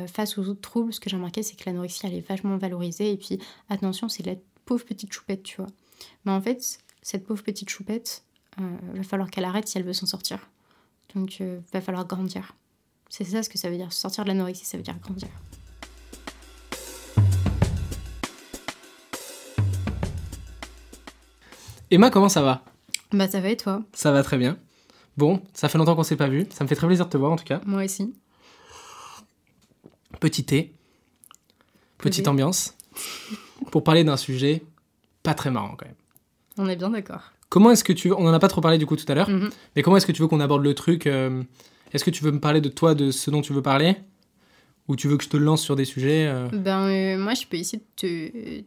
face aux autres troubles, ce que j'ai remarqué, c'est que l'anorexie, elle est vachement valorisée. Et puis, attention, c'est la pauvre petite choupette, tu vois. Mais en fait, cette pauvre petite choupette, va falloir qu'elle arrête si elle veut s'en sortir. Donc, va falloir grandir. C'est ça ce que ça veut dire. Sortir de l'anorexie, ça veut dire grandir. Emma, comment ça va? Bah, ça va et toi? Ça va très bien. Bon, ça fait longtemps qu'on s'est pas vu. Ça me fait très plaisir de te voir en tout cas. Moi aussi. Petit thé, petite Posé. ambiance, pour parler d'un sujet pas très marrant quand même. On est bien d'accord. Comment est-ce que tu veux... On en a pas trop parlé du coup tout à l'heure, Mhm. mais comment est-ce que tu veux qu'on aborde le truc Est-ce que tu veux me parler de toi, de ce dont tu veux parler? Ou tu veux que je te lance sur des sujets Moi, je peux essayer de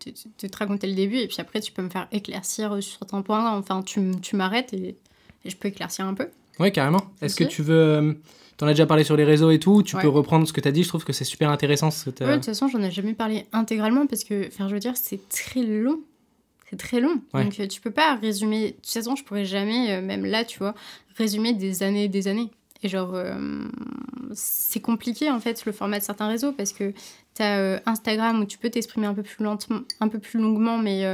te raconter le début et puis après, tu peux me faire éclaircir sur certains points. Enfin, tu m'arrêtes et je peux éclaircir un peu. Ouais, carrément. Est-ce que Ok. tu veux... T'en as déjà parlé sur les réseaux et tout, tu Ouais. peux reprendre ce que t'as dit, je trouve que c'est super intéressant. Ce que t'as- Ouais, de toute façon, j'en ai jamais parlé intégralement parce que, enfin, je veux dire, c'est très long. C'est très long. Ouais. Donc, tu peux pas résumer. De toute façon, je pourrais jamais, même là, tu vois, résumer des années et des années. Et genre, c'est compliqué en fait le format de certains réseaux parce que t'as Instagram où tu peux t'exprimer un peu plus lentement, un peu plus longuement, mais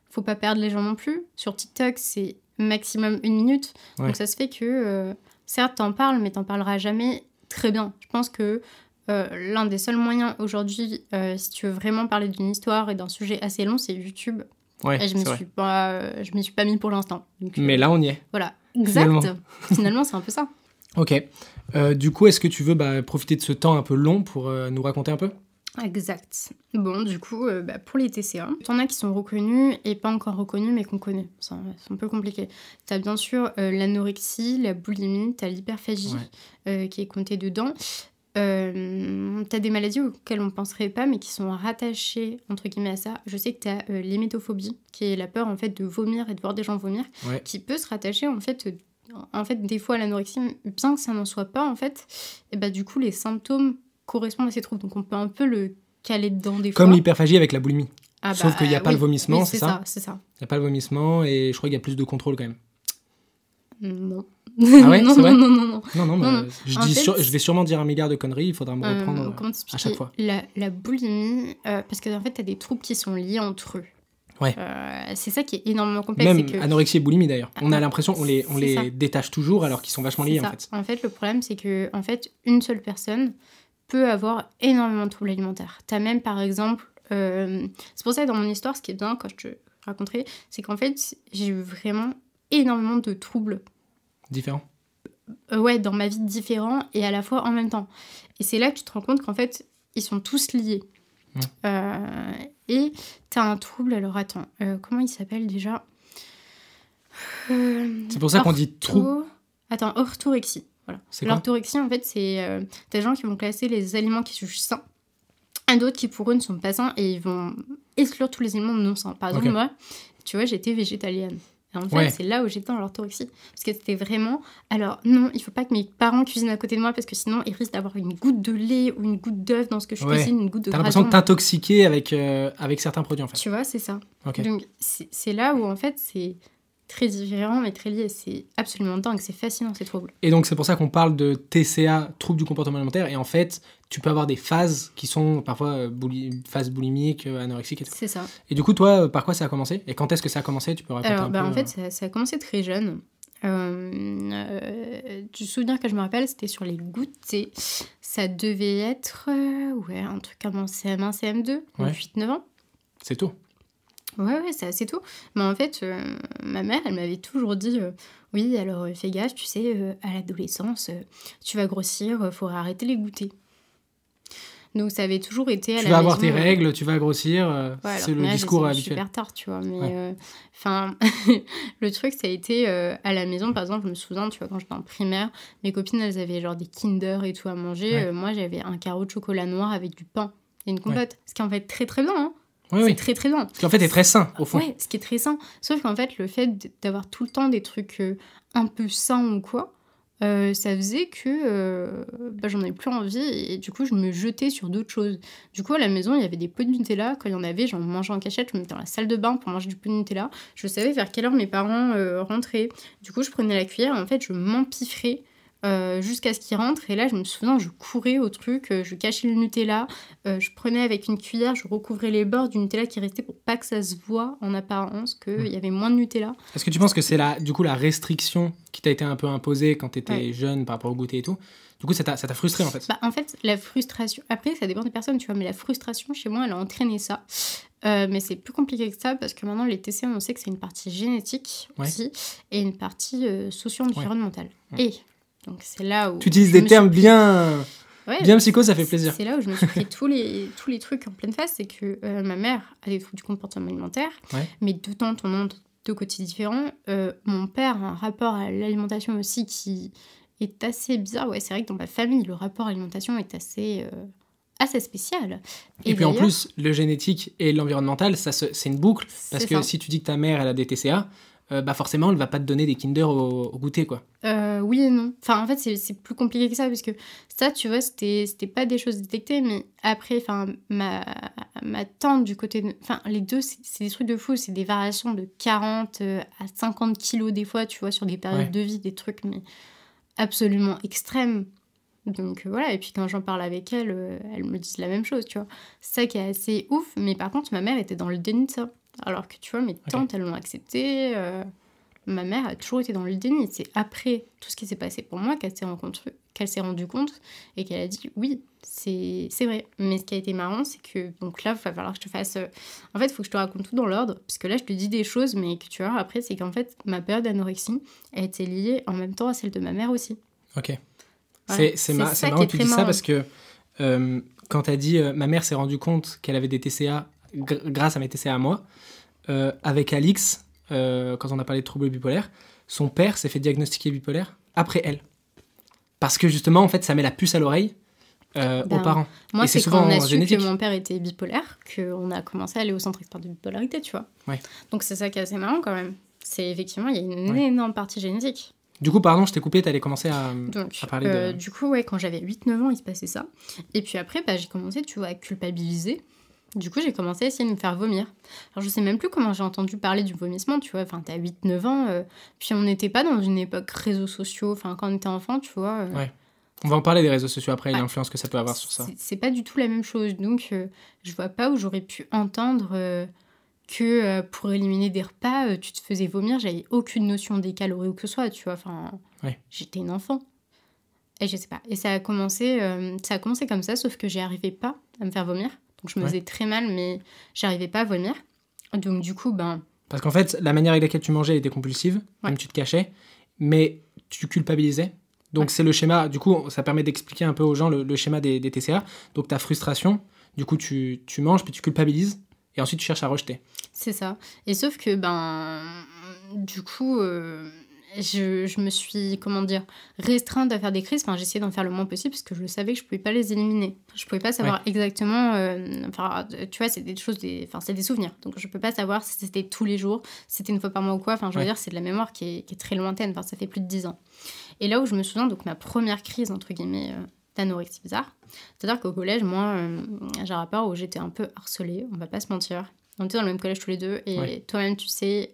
faut pas perdre les gens non plus. Sur TikTok, c'est maximum 1 minute. Ouais. Donc, ça se fait que, certes, t'en parles, mais t'en parleras jamais très bien. Je pense que l'un des seuls moyens aujourd'hui, si tu veux vraiment parler d'une histoire et d'un sujet assez long, c'est YouTube. Ouais, Et je m'y suis pas mis pour l'instant. Donc, Mais là, on y est. voilà, exact. Finalement. Finalement, c'est un peu ça. Ok. Du coup, est-ce que tu veux profiter de ce temps un peu long pour nous raconter un peu? Exact. Bon, du coup, pour les TCA, t'en as qui sont reconnus et pas encore reconnus, mais qu'on connaît. C'est un peu compliqué. T'as bien sûr l'anorexie, la boulimie, t'as l'hyperphagie qui est comptée dedans. T'as des maladies auxquelles on penserait pas, mais qui sont rattachées, entre guillemets, à ça. Je sais que t'as l'hémétophobie, qui est la peur, en fait, de vomir et de voir des gens vomir, Ouais. qui peut se rattacher, en fait, des fois à l'anorexie, bien que ça n'en soit pas, en fait. Et du coup, les symptômes correspondent à ces troubles. Donc, on peut un peu le caler dedans des Comme fois. l'hyperphagie avec la boulimie. Ah Sauf qu'il n'y a pas le oui, vomissement, oui, c'est ça? C'est ça. Il n'y a pas le vomissement et je crois qu'il y a plus de contrôle quand même. Non. Ah ouais, non, c'est vrai? non. Non, mais Non, non. je, En fait, je vais sûrement dire un milliard de conneries, il faudra me reprendre comment à t'expliquer chaque fois. la boulimie, parce que en fait, t'as des troubles qui sont liés entre eux. Ouais. C'est ça qui est énormément complexe. Même c'est que... anorexie et boulimie d'ailleurs. On a Ah, l'impression on c'est les ça. détache toujours alors qu'ils sont vachement liés C'est ça. en fait. En fait, le problème, c'est que une seule personne peut avoir énormément de troubles alimentaires. T'as même, par exemple... c'est pour ça que dans mon histoire, ce qui est bien quand je te raconterai, c'est qu'en fait, j'ai eu vraiment énormément de troubles Différent. dans ma vie différents et à la fois en même temps. Et c'est là que tu te rends compte qu'en fait, ils sont tous liés. Et t'as un trouble, alors attends, comment il s'appelle déjà C'est pour ça qu'on dit trouble. Attends, orthorexie. Voilà. C'est quoi? L'orthorexie, en fait, c'est des gens qui vont classer les aliments qui sont sains et d'autres qui, pour eux, ne sont pas sains et ils vont exclure tous les aliments non sains. Par exemple, moi, tu vois, j'étais végétalienne. Et en fait, c'est là où j'étais dans l'orthorexie. Parce que c'était vraiment... Alors, non, il faut pas que mes parents cuisinent à côté de moi parce que sinon, ils risquent d'avoir une goutte de lait ou une goutte d'œuf dans ce que je cuisine, une goutte de T'as l'impression de gratin. t'intoxiquer avec certains produits, en fait. Tu vois, c'est ça. Ok. Donc, c'est là où, en fait, c'est très différent, mais très lié. C'est absolument dingue. C'est fascinant, ces troubles. Et donc, c'est pour ça qu'on parle de TCA, troubles du comportement alimentaire. Et en fait, tu peux avoir des phases qui sont parfois phases boulimiques, anorexiques et tout. C'est ça. Et du coup, toi, par quoi ça a commencé? Et quand est-ce que ça a commencé? Tu peux raconter Alors, un peu en fait, ça a commencé très jeune. Du souvenir que je me rappelle, c'était sur les goûters. Ça devait être un truc comme en CM1, CM2, Ouais. 8-9 ans. C'est tout. Ouais, c'est assez tôt. Mais en fait, ma mère, elle m'avait toujours dit oui, alors fais gaffe, tu sais, à l'adolescence, tu vas grossir, faudra arrêter les goûters. Donc ça avait toujours été à Tu la vas avoir maison, tes règles, tu vas grossir, ouais, c'est alors, le là, discours c'est habituel. super tard, tu vois. Mais Ouais. le truc, ça a été à la maison, par exemple, je me souviens, tu vois, quand j'étais en primaire, mes copines, elles avaient genre des Kinder et tout à manger. Ouais. Moi, j'avais un carreau de chocolat noir avec du pain et une compote. Ce qui est en fait très très bien, hein. Oui, C'est oui. très très bien. Ce qui en fait est très sain, au fond. Ouais, ce qui est très sain. Sauf qu'en fait, le fait d'avoir tout le temps des trucs un peu sains ou quoi, ça faisait que j'en avais plus envie et du coup, je me jetais sur d'autres choses. Du coup, à la maison, il y avait des pots de Nutella. Quand il y en avait, j'en mangeais en cachette. Je me mettais dans la salle de bain pour manger du pot de Nutella. Je savais vers quelle heure mes parents rentraient. Du coup, je prenais la cuillère et en fait, je m'empiffrais jusqu'à ce qu'il rentre. Et là, je me souviens, je courais au truc, je cachais le Nutella, je prenais avec une cuillère, je recouvrais les bords du Nutella qui restait pour pas que ça se voit en apparence, qu'il y avait moins de Nutella. Est-ce que tu penses que c'est du coup la restriction qui t'a été un peu imposée quand t'étais jeune par rapport au goûter et tout? Du coup, ça t'a frustré en fait. Bah, en fait, la frustration... Après, ça dépend des personnes, tu vois, mais la frustration, chez moi, elle a entraîné ça. Mais c'est plus compliqué que ça, parce que maintenant, les TCA, on sait que c'est une partie génétique aussi, et une partie socio-environnementale. Et donc, c'est là où... Tu utilises des termes bien psycho, ça fait plaisir. C'est là où je me suis pris tous les trucs en pleine face, c'est que ma mère a des troubles du comportement alimentaire, mais de temps en temps, de côtés différents. Mon père a un rapport à l'alimentation aussi qui... est assez bizarre. Ouais, c'est vrai que dans ma famille, le rapport à l'alimentation est assez spécial. Et puis en plus, le génétique et l'environnemental, c'est une boucle. Parce que si tu dis que ta mère, elle a des TCA, bah forcément, elle va pas te donner des Kinder au goûter, quoi. Oui et non. Enfin, en fait, c'est plus compliqué que ça, parce que ça, tu vois, c'était pas des choses détectées, mais après, enfin, ma tante du côté... Enfin, les deux, c'est des trucs de fou. C'est des variations de 40 à 50 kilos des fois, tu vois, sur des périodes de vie, des trucs, mais... absolument extrême. Donc voilà, et puis quand j'en parle avec elle, elle me dit la même chose, tu vois. C'est ça qui est assez ouf, mais par contre, ma mère était dans le déni de ça. Alors que tu vois, mes tantes, elles l'ont accepté. Ma mère a toujours été dans le déni. C'est après tout ce qui s'est passé pour moi qu'elle s'est rendue compte et qu'elle a dit oui, c'est vrai. Mais ce qui a été marrant, c'est que donc là, il va falloir que je te fasse... En fait, il faut que je te raconte tout dans l'ordre, parce que là, je te dis des choses, mais que tu vois, après, c'est qu'en fait, ma période d'anorexie a été liée en même temps à celle de ma mère aussi. Ok. Voilà. C'est marrant que tu dis ça, parce que quand tu as dit ma mère s'est rendue compte qu'elle avait des TCA grâce à mes TCA à moi, avec Alix, quand on a parlé de troubles bipolaires, son père s'est fait diagnostiquer bipolaire après elle. Parce que justement, en fait, ça met la puce à l'oreille aux parents. Moi, et c'est souvent quand on a su génétique. que mon père était bipolaire qu'on a commencé à aller au centre expert de bipolarité, tu vois. Ouais. Donc c'est ça qui est assez marrant quand même. C'est effectivement, il y a une énorme partie génétique. Du coup, pardon, je t'ai coupé, t'allais commencer à parler de... Du coup, quand j'avais 8-9 ans, il se passait ça. Et puis après, j'ai commencé, tu vois, à culpabiliser. Du coup, j'ai commencé à essayer de me faire vomir. Alors, je sais même plus comment j'ai entendu parler du vomissement, tu vois. Enfin, t'as 8-9 ans, puis on n'était pas dans une époque réseaux sociaux. Enfin, quand on était enfant, tu vois... Ouais. On va en parler des réseaux sociaux après, et l'influence que ça peut avoir sur ça. C'est pas du tout la même chose. Donc, je vois pas où j'aurais pu entendre... que pour éliminer des repas, tu te faisais vomir, j'avais aucune notion des calories ou que ce soit, tu vois, enfin, j'étais une enfant. Et je sais pas, et ça a commencé comme ça, sauf que j'y arrivais pas à me faire vomir, donc je me faisais très mal, mais j'arrivais pas à vomir, donc du coup, Parce qu'en fait, la manière avec laquelle tu mangeais était compulsive, même tu te cachais, mais tu culpabilisais, donc c'est le schéma, du coup, ça permet d'expliquer un peu aux gens le schéma des TCA, donc ta frustration, du coup, tu manges, puis tu culpabilises, et ensuite tu cherches à rejeter. C'est ça. Et sauf que, du coup, je me suis, restreinte à faire des crises. Enfin, j'essayais d'en faire le moins possible parce que je savais que je pouvais pas les éliminer. Je pouvais pas savoir exactement... tu vois, c'est des choses... c'est des souvenirs. Donc, je peux pas savoir si c'était tous les jours, si c'était une fois par mois ou quoi. Enfin, je veux dire, c'est de la mémoire qui est très lointaine. Enfin, ça fait plus de 10 ans. Et là où je me souviens, donc, ma première crise, entre guillemets... d'anorexie bizarre. C'est-à-dire qu'au collège, moi, j'ai un rapport où j'étais un peu harcelée, on va pas se mentir. On était dans le même collège tous les deux, et toi-même, tu sais,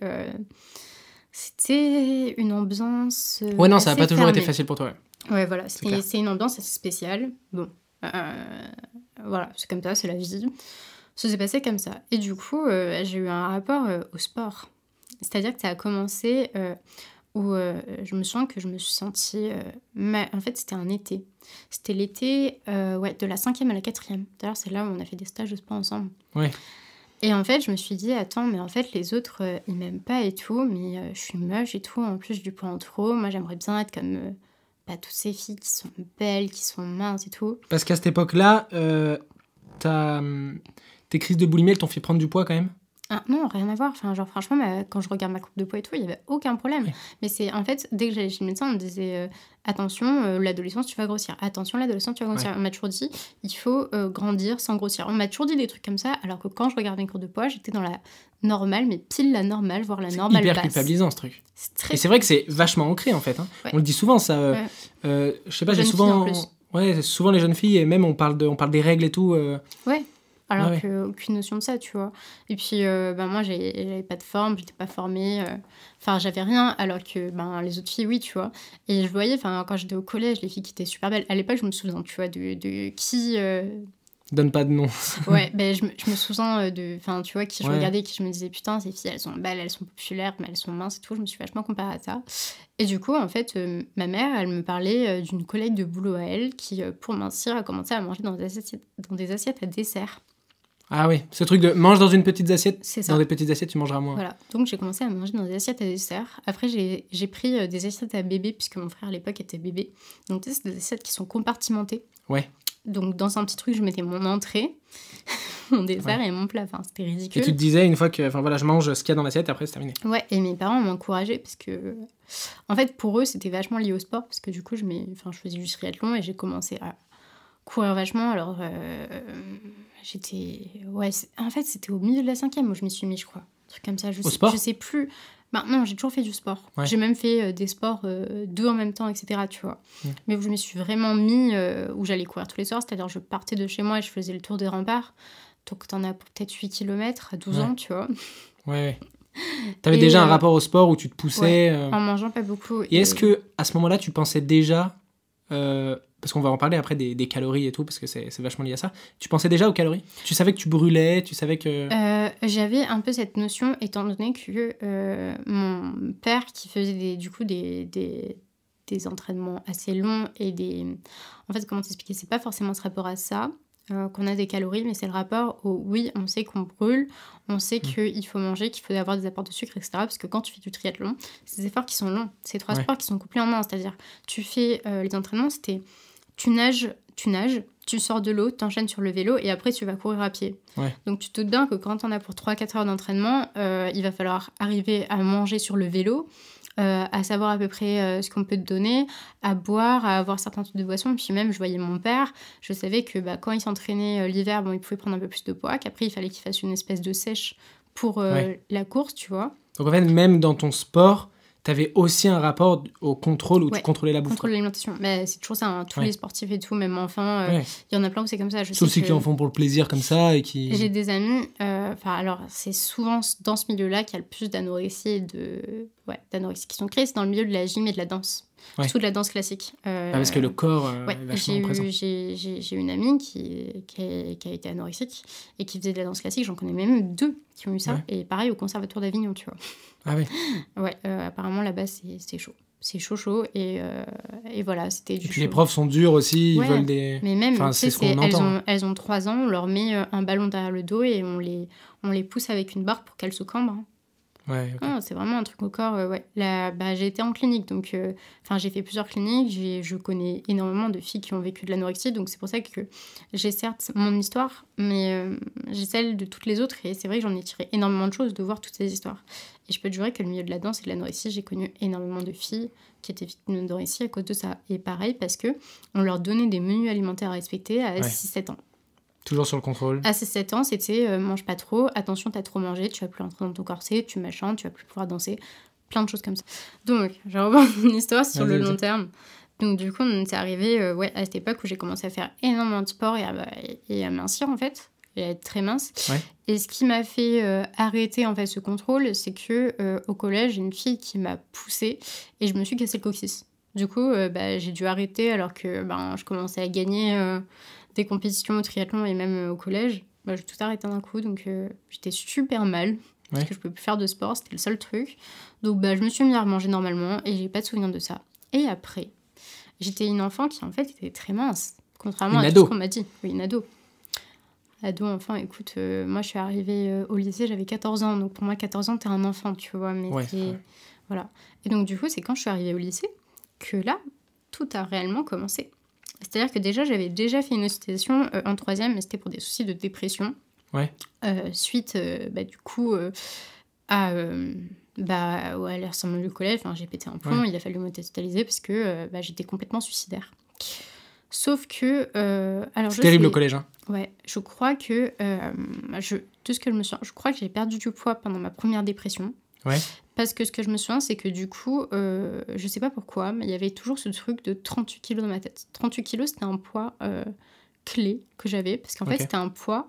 c'était une ambiance ouais, non, ça n'a pas toujours fermée. été facile pour toi. Ouais, voilà, c'est une ambiance assez spéciale. Bon, voilà, c'est comme ça, c'est la vie. Ça s'est passé comme ça. Et du coup, j'ai eu un rapport au sport. C'est-à-dire que ça a commencé... où je me souviens que je me suis sentie... En fait, c'était un été. C'était l'été de la 5e à la 4e. D'ailleurs, c'est là où on a fait des stages de sport ensemble. Ouais. Et en fait, je me suis dit, attends, mais en fait, les autres, ils m'aiment pas et tout, mais je suis moche et tout. En plus, j'ai du poids en trop. Moi, j'aimerais bien être comme toutes ces filles qui sont belles, qui sont minces et tout. Parce qu'à cette époque-là, tes crises de boulimie, elles t'ont fait prendre du poids quand même ? Ah, non, rien à voir. Enfin, genre, franchement, quand je regarde ma courbe de poids et tout, il n'y avait aucun problème. Ouais. Mais c'est, en fait, dès que j'allais chez le médecin, on me disait attention, l'adolescence, tu vas grossir. Attention, l'adolescence, tu vas grossir. Ouais. On m'a toujours dit, il faut grandir sans grossir. On m'a toujours dit des trucs comme ça, alors que quand je regardais mes courbes de poids, j'étais dans la normale, mais pile la normale, voire la normale basse. C'est hyper culpabilisant, ce truc. Et c'est vrai que c'est vachement ancré, en fait. Hein. Ouais. On le dit souvent, ça. Je sais pas, j'ai souvent... Ouais, souvent les jeunes filles, et même on parle des règles et tout. Ouais. alors qu'aucune notion de ça, tu vois. Et puis, moi, j'avais pas de forme, j'étais pas formée, enfin, j'avais rien, alors que les autres filles, oui, tu vois. Et je voyais, quand j'étais au collège, les filles qui étaient super belles. À l'époque, je me souviens, tu vois, de qui... Donne pas de nom. Ouais, je me souviens tu vois, qui je regardais, qui je me disais, putain, ces filles, elles sont belles, elles sont populaires, mais elles sont minces et tout. Je me suis vachement comparée à ça. Et du coup, en fait, ma mère, elle me parlait d'une collègue de boulot à elle qui, pour mincir, a commencé à manger dans des assiettes à dessert. Ah oui, ce truc de mange dans une petite assiette, c'est ça. Dans des petites assiettes, tu mangeras moins. Voilà, donc j'ai commencé à manger dans des assiettes à dessert. Après, j'ai pris des assiettes à bébé, puisque mon frère à l'époque était bébé. Donc, tu sais, c'est des assiettes qui sont compartimentées. Ouais. Donc, dans un petit truc, je mettais mon entrée, mon dessert et mon plat. Enfin, c'était ridicule. Et tu te disais, une fois que je mange ce qu'il y a dans l'assiette, après, c'est terminé. Ouais, et mes parents m'encourageaient parce que... En fait, pour eux, c'était vachement lié au sport, parce que du coup, je faisais du triathlon et j'ai commencé à courir vachement. Alors, j'étais... Ouais, en fait, c'était au milieu de la 5e où je m'y suis mis, je crois. Un truc comme ça. Sport ? Je sais plus... non, j'ai toujours fait du sport. Ouais. J'ai même fait des sports 2 en même temps, etc., tu vois. Mais où je me suis vraiment mis... où j'allais courir tous les soirs, c'est-à-dire je partais de chez moi et je faisais le tour des remparts. Donc, t'en as pour peut-être 8 km à 12 ans, tu vois. Ouais. T'avais déjà un rapport au sport où tu te poussais... en mangeant pas beaucoup. Et est-ce que à ce moment-là, tu pensais déjà... parce qu'on va en parler après des calories et tout, parce que c'est vachement lié à ça. Tu pensais déjà aux calories ? Tu savais que tu brûlais ? Tu savais que... J'avais un peu cette notion, étant donné que mon père, qui faisait des entraînements assez longs et des... En fait, comment t'expliquer ? C'est pas forcément ce rapport à ça, qu'on a des calories, mais c'est le rapport au oui, on sait qu'on brûle, on sait qu'il faut manger, qu'il faut avoir des apports de sucre, etc. Parce que quand tu fais du triathlon, c'est des efforts qui sont longs. C'est 3 sports qui sont couplés en un. C'est-à-dire, tu fais les entraînements, c'était... Tu nages, tu sors de l'eau, t'enchaînes sur le vélo et après tu vas courir à pied. Ouais. Donc tu te doutes bien que quand t'en as pour 3-4 heures d'entraînement, il va falloir arriver à manger sur le vélo, à savoir à peu près ce qu'on peut te donner, à boire, à avoir certains types de boissons. Puis même, je voyais mon père, je savais que quand il s'entraînait l'hiver, il pouvait prendre un peu plus de poids, qu'après il fallait qu'il fasse une espèce de sèche pour la course, tu vois. Donc en fait, même dans ton sport... T'avais aussi un rapport au contrôle où tu contrôlais la bouffe. Contrôle l'alimentation. Mais c'est toujours ça, hein. Tous les sportifs et tout, même enfants, il y en a plein où c'est comme ça. Sauf ceux qui en font pour le plaisir comme ça et qui... J'ai des amis, alors c'est souvent dans ce milieu-là qu'il y a le plus d'anorexie d'anorexie qui sont créées, c'est dans le milieu de la gym et de la danse. Surtout de la danse classique. Parce que le corps est vachement présent. J'ai une amie qui a été anorexique et qui faisait de la danse classique. J'en connais même 2 qui ont eu ça. Et pareil au Conservatoire d'Avignon, tu vois. Ah oui. Ouais, apparemment là-bas c'est chaud. C'est chaud et voilà, c'était du chaud. Les profs sont durs aussi, ils veulent des... Mais même, c'est ce qu'on entend. Elles ont 3 ans, on leur met un ballon derrière le dos et on les pousse avec une barre pour qu'elles se cambrent. Ouais, okay. C'est vraiment un truc au corps. J'ai été en clinique, donc j'ai fait plusieurs cliniques. Je connais énormément de filles qui ont vécu de l'anorexie, donc c'est pour ça que j'ai certes mon histoire, mais j'ai celle de toutes les autres. Et c'est vrai que j'en ai tiré énormément de choses de voir toutes ces histoires. Et je peux te jurer que le milieu de la danse et de l'anorexie, j'ai connu énormément de filles qui étaient victimes d'anorexie à cause de ça. Et pareil, parce que on leur donnait des menus alimentaires à respecter à 6-7 ans. Toujours sur le contrôle. À ces 7 ans, c'était mange pas trop, attention, t'as trop mangé, tu vas plus rentrer dans ton corset, tu machin, tu vas plus pouvoir danser, plein de choses comme ça. Donc, je reprends mon histoire sur le long terme. Donc, du coup, on était arrivé à cette époque où j'ai commencé à faire énormément de sport et à mincir, en fait, et à être très mince. Ouais. Et ce qui m'a fait arrêter, en fait, ce contrôle, c'est que au collège, j'ai une fille qui m'a poussée et je me suis cassé le coccyx. Du coup, j'ai dû arrêter alors que je commençais à gagner... des compétitions au triathlon et même au collège, j'ai tout arrêté d'un coup, donc j'étais super mal, parce que je ne pouvais plus faire de sport, c'était le seul truc. Donc je me suis mis à remanger normalement, et j'ai pas de souvenir de ça. Et après, j'étais une enfant qui en fait était très mince, contrairement à tout ce qu'on m'a dit. Oui, une ado. Ado, enfant, écoute, moi je suis arrivée au lycée, j'avais 14 ans, donc pour moi 14 ans, t'es un enfant, tu vois, mais voilà. Et donc du coup, c'est quand je suis arrivée au lycée que là, tout a réellement commencé. C'est-à-dire que j'avais déjà fait une hospitalisation en 3e, mais c'était pour des soucis de dépression. Suite, du coup, à l'harcèlement du collège. J'ai pété un plomb, il a fallu m'hospitaliser parce que j'étais complètement suicidaire. Sauf que... c'est terrible au collège, hein. Ouais, je crois que... tout ce que je me souviens, je crois que j'ai perdu du poids pendant ma première dépression. Ouais. Parce que ce que je me souviens, c'est que du coup, je sais pas pourquoi, mais il y avait toujours ce truc de 38 kilos dans ma tête. 38 kilos, c'était un poids clé que j'avais, parce qu'en fait, c'était un poids.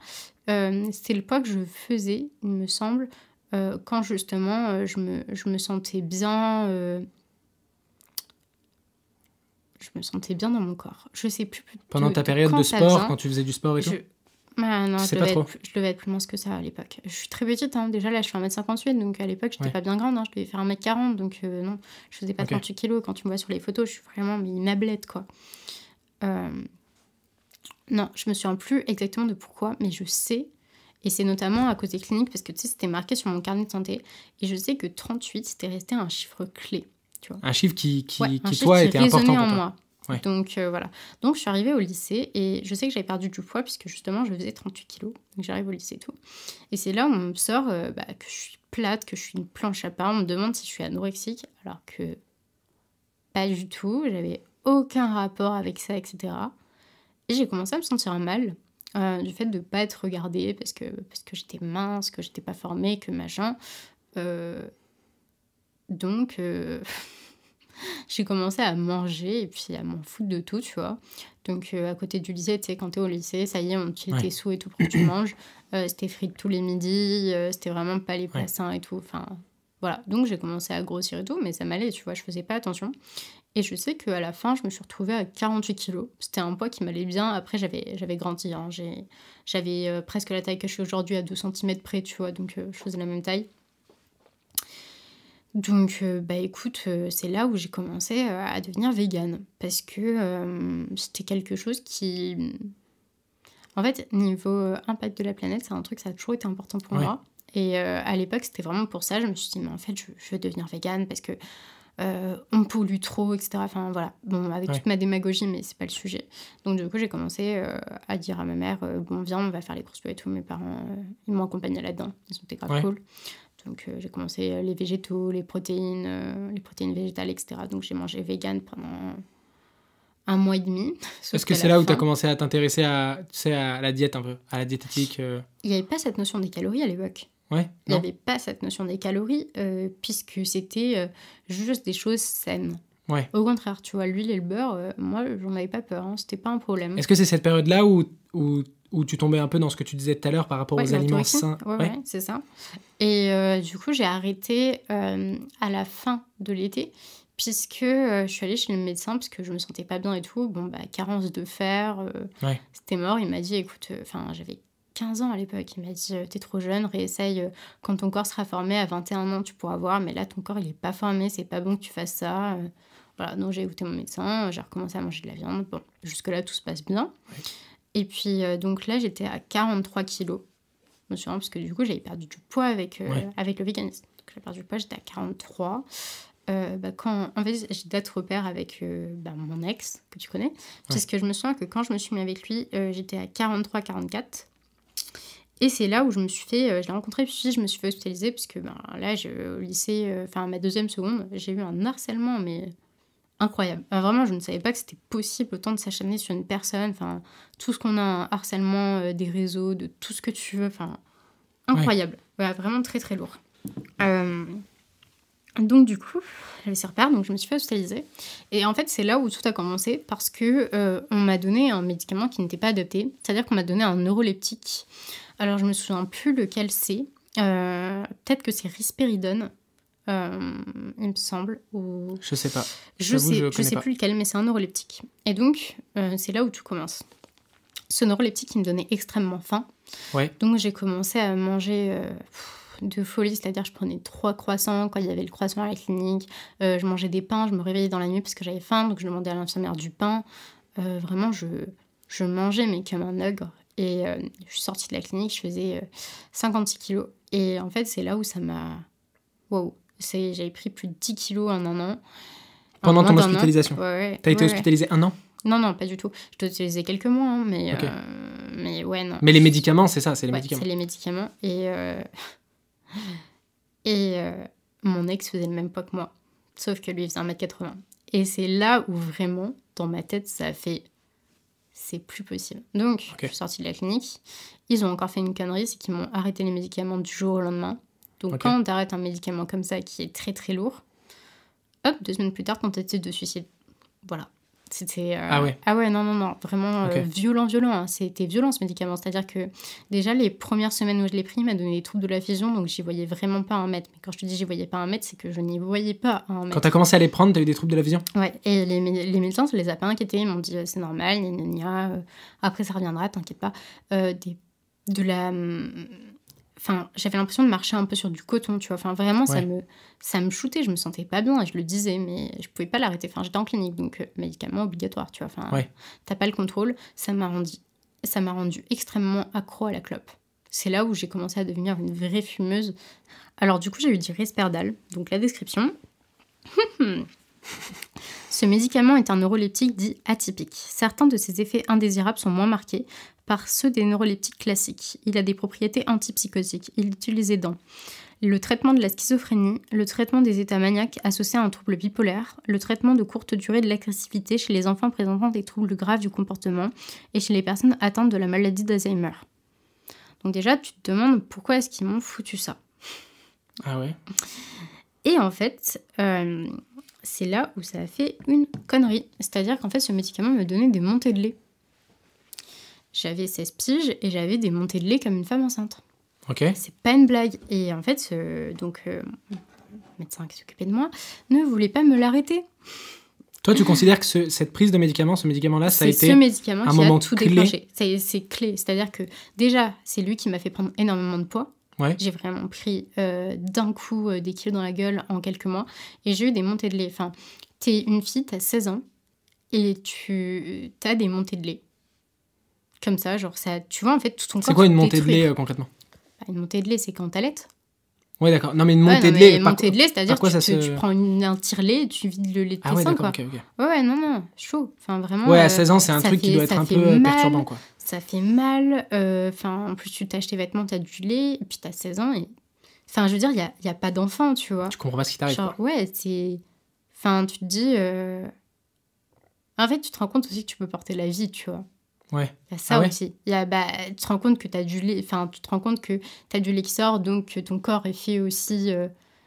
C'était le poids que je faisais, il me semble, quand justement je me sentais bien. Je me sentais bien dans mon corps. Je sais plus. Pendant ta période de sport, quand tu faisais du sport et tout non, je devais être plus mince que ça à l'époque. Je suis très petite, hein. Déjà là je fais 1m58, donc à l'époque j'étais pas bien grande, hein. Je devais faire 1m40, donc non, je faisais pas 38 kilos. Quand tu me vois sur les photos, je suis vraiment une ablette, quoi. Non, je me souviens plus exactement de pourquoi, mais je sais, et c'est notamment à cause des cliniques, parce que tu sais, c'était marqué sur mon carnet de santé, et je sais que 38, c'était resté un chiffre clé, tu vois. Un chiffre qui toi, était important pour toi. Moi. Ouais. Donc voilà. Donc je suis arrivée au lycée, et je sais que j'avais perdu du poids, puisque justement, je faisais 38 kilos, donc j'arrive au lycée et tout. Et c'est là où on me sort que je suis plate, que je suis une planche à pain, on me demande si je suis anorexique, alors que pas du tout, j'avais aucun rapport avec ça, etc. Et j'ai commencé à me sentir mal du fait de ne pas être regardée parce que j'étais mince, que j'étais pas formée, que machin. Donc, j'ai commencé à manger et puis à m'en foutre de tout, tu vois. Donc, à côté du lycée, tu sais, quand t'es au lycée, ça y est, on te file tes sous et tout pour que tu manges. C'était frites tous les midis, c'était vraiment pas les plats sains et tout. Enfin, voilà. Donc, j'ai commencé à grossir et tout, mais ça m'allait, tu vois, je faisais pas attention. Et je sais qu'à la fin, je me suis retrouvée à 48 kilos. C'était un poids qui m'allait bien. Après, j'avais grandi. Hein. J'avais presque la taille que je suis aujourd'hui à 2 cm près, tu vois. Donc, je faisais la même taille. Donc, écoute, c'est là où j'ai commencé à devenir végane. Parce que c'était quelque chose qui... En fait, niveau impact de la planète, c'est un truc, ça a toujours été important pour moi. Et à l'époque, c'était vraiment pour ça. Je me suis dit, mais en fait, je veux devenir végane parce que... on pollue trop, etc. Enfin, voilà. Bon, avec toute ma démagogie, mais c'est pas le sujet. Donc, du coup, j'ai commencé à dire à ma mère, bon, viens, on va faire les courses bio et tout. Mes parents, ils m'ont accompagnée là-dedans. Ils étaient grave cool. Donc, j'ai commencé les végétaux, les protéines végétales, etc. Donc, j'ai mangé vegan pendant 1 mois et demi. Est-ce que c'est là où tu as commencé à t'intéresser à la diète un peu, à la diététique Il n'y avait pas cette notion des calories à l'époque. Il n'y avait pas cette notion des calories, puisque c'était juste des choses saines. Au contraire, tu vois, l'huile et le beurre, moi, j'en avais pas peur, hein, c'était pas un problème. Est-ce que c'est cette période-là où tu tombais un peu dans ce que tu disais tout à l'heure par rapport aux aliments sains? Ouais, c'est ça. Et du coup, j'ai arrêté à la fin de l'été, puisque je suis allée chez le médecin, parce que je me sentais pas bien et tout. Bon, carence de fer, c'était mort. Il m'a dit, écoute, j'avais 15 ans à l'époque, il m'a dit t'es trop jeune, réessaye quand ton corps sera formé à 21 ans, tu pourras voir, mais là ton corps il est pas formé, c'est pas bon que tu fasses ça. Voilà, donc j'ai écouté mon médecin, j'ai recommencé à manger de la viande. Bon, jusque-là tout se passe bien. Et puis donc là j'étais à 43 kilos, je me souviens, parce que du coup j'avais perdu du poids avec le véganisme. Donc j'ai perdu du poids, j'étais à 43. En fait j'ai date repère avec mon ex que tu connais, puisque je me souviens que quand je me suis mis avec lui, j'étais à 43-44. Et c'est là où je me suis fait, je l'ai rencontré, puis je me suis fait hospitaliser, parce que là, au lycée, ma 2e seconde, j'ai eu un harcèlement, mais incroyable. Vraiment, je ne savais pas que c'était possible autant de s'acharner sur une personne, tout ce qu'on a, un harcèlement des réseaux, de tout ce que tu veux, incroyable. Ouais, vraiment très très lourd. Donc du coup, j'avais ces repères, donc je me suis fait hospitaliser. Et en fait, c'est là où tout a commencé, parce que on m'a donné un médicament qui n'était pas adapté, c'est-à-dire qu'on m'a donné un neuroleptique. Alors, je me souviens plus lequel c'est. Peut-être que c'est risperidone, il me semble. Ou... Je sais pas. Je sais plus lequel, mais c'est un neuroleptique. Et donc, c'est là où tout commence. Ce neuroleptique, il me donnait extrêmement faim. Donc, j'ai commencé à manger de folie. C'est-à-dire, je prenais 3 croissants quand il y avait le croissant à la clinique. Je mangeais des pains. Je me réveillais dans la nuit parce que j'avais faim. Donc, je demandais à l'infirmière du pain. Vraiment, je mangeais, mais comme un ogre. Et je suis sortie de la clinique, je faisais 56 kilos. Et en fait, c'est là où ça m'a... Waouh, j'avais pris plus de 10 kilos en 1 an. Pendant ton hospitalisation? T'as été hospitalisée 1 an? Non, pas du tout. Je t'ai hospitalisée quelques mois, hein, mais ouais, non. Mais les médicaments, c'est ça, c'est les médicaments. C'est les médicaments. Et mon ex faisait le même poids que moi, sauf que lui, il faisait 1m80. Et c'est là où vraiment, dans ma tête, ça a fait... c'est plus possible. Donc, je suis sortie de la clinique. Ils ont encore fait une connerie, c'est qu'ils m'ont arrêté les médicaments du jour au lendemain. Donc, quand on t'arrête un médicament comme ça, qui est très très lourd, hop, 2 semaines plus tard, tentative de suicide. Voilà. C'était Ah ouais. Non, vraiment violent hein. C'était violent ce médicament, c'est-à-dire que déjà les premières semaines où je l'ai pris, il m'a donné des troubles de la vision, donc j'y voyais vraiment pas 1 mètre. Mais quand je te dis j'y voyais pas 1 mètre, c'est que je n'y voyais pas 1 mètre. Quand t'as commencé à les prendre, t'as eu des troubles de la vision? Ouais, et les médecins, ça les a pas inquiétés, ils m'ont dit c'est normal, après ça reviendra, t'inquiète pas. Enfin, j'avais l'impression de marcher un peu sur du coton, tu vois. Enfin, vraiment, ça me shootait, je me sentais pas bien et je le disais, mais je pouvais pas l'arrêter. Enfin, j'étais en clinique, donc médicament obligatoire, tu vois. Enfin, t'as pas le contrôle. Ça m'a rendu extrêmement accro à la clope. C'est là où j'ai commencé à devenir une vraie fumeuse. Alors, du coup, j'ai eu du Risperdal. Donc, la description. Ce médicament est un neuroleptique dit atypique. Certains de ses effets indésirables sont moins marqués par ceux des neuroleptiques classiques. Il a des propriétés antipsychotiques. Il est utilisé dans le traitement de la schizophrénie, le traitement des états maniaques associés à un trouble bipolaire, le traitement de courte durée de l'agressivité chez les enfants présentant des troubles graves du comportement et chez les personnes atteintes de la maladie d'Alzheimer. Donc déjà, tu te demandes pourquoi est-ce qu'ils m'ont foutu ça. Ah ouais. Et en fait, c'est là où ça a fait une connerie. C'est-à-dire qu'en fait, ce médicament me donnait des montées de lait. J'avais 16 piges et j'avais des montées de lait comme une femme enceinte. Ok. C'est pas une blague. Et en fait, le médecin qui s'occupait de moi ne voulait pas me l'arrêter. Toi, tu considères que cette prise de médicament, ce médicament-là, ça a été ce médicament un qui moment a tout clé. déclenché. C'est clé. C'est-à-dire que déjà, c'est lui qui m'a fait prendre énormément de poids. Ouais. J'ai vraiment pris d'un coup des kilos dans la gueule en quelques mois. Et j'ai eu des montées de lait. Enfin, t'es une fille, t'as 16 ans et t'as des montées de lait. Comme ça, genre, ça, tu vois, en fait, tout ton corps... C'est quoi une montée de lait, concrètement? Une montée de lait, c'est quand t'allaites. Ouais, d'accord. Non, mais une montée de lait... Une montée de lait, c'est-à-dire que tu prends un tire-lait et tu vides le lait de tes seins, quoi. Ok. Ouais, non, chaud. Enfin, vraiment... Ouais, à 16 ans, c'est un truc qui doit être un peu perturbant, quoi. Ça fait mal. Enfin, en plus, tu tâches tes vêtements, t'as du lait, et puis t'as 16 ans, et... Enfin, je veux dire, il y a pas d'enfant, tu vois. Tu comprends pas ce qui t'arrive, genre, quoi. Ouais, c'est... Enfin, tu te dis... En fait, tu te rends compte aussi que tu peux porter la vie, tu vois. Ouais. Il y a ça aussi. Tu te rends compte que tu as du lait, qui sort, donc ton corps est fait aussi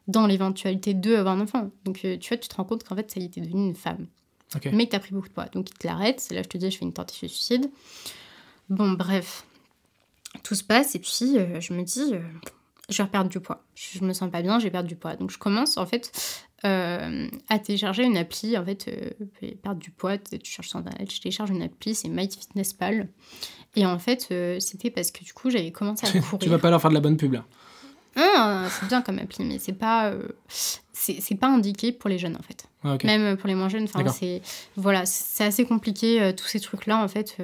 dans l'éventualité d'avoir un enfant. Donc tu vois, tu te rends compte qu'en fait, ça y est, t'es devenue une femme. Okay. Mais que t'as pris beaucoup de poids. Donc il te l'arrête. C'est là je te dis, je fais une tentative de suicide. Bon, bref. Tout se passe et puis je me dis, je vais reperdre du poids. Je me sens pas bien, je vais perdre du poids. Donc je commence en fait à télécharger une appli, en fait, perdre du poids, tu cherches sur internet, je télécharge une appli, c'est MyFitnessPal. Et en fait, c'était parce que du coup, j'avais commencé à courir. Tu vas pas leur faire de la bonne pub, là? Non, c'est bien comme appli, mais c'est pas indiqué pour les jeunes, en fait. Ah, okay. Même pour les moins jeunes, c'est assez compliqué, tous ces trucs-là, en fait.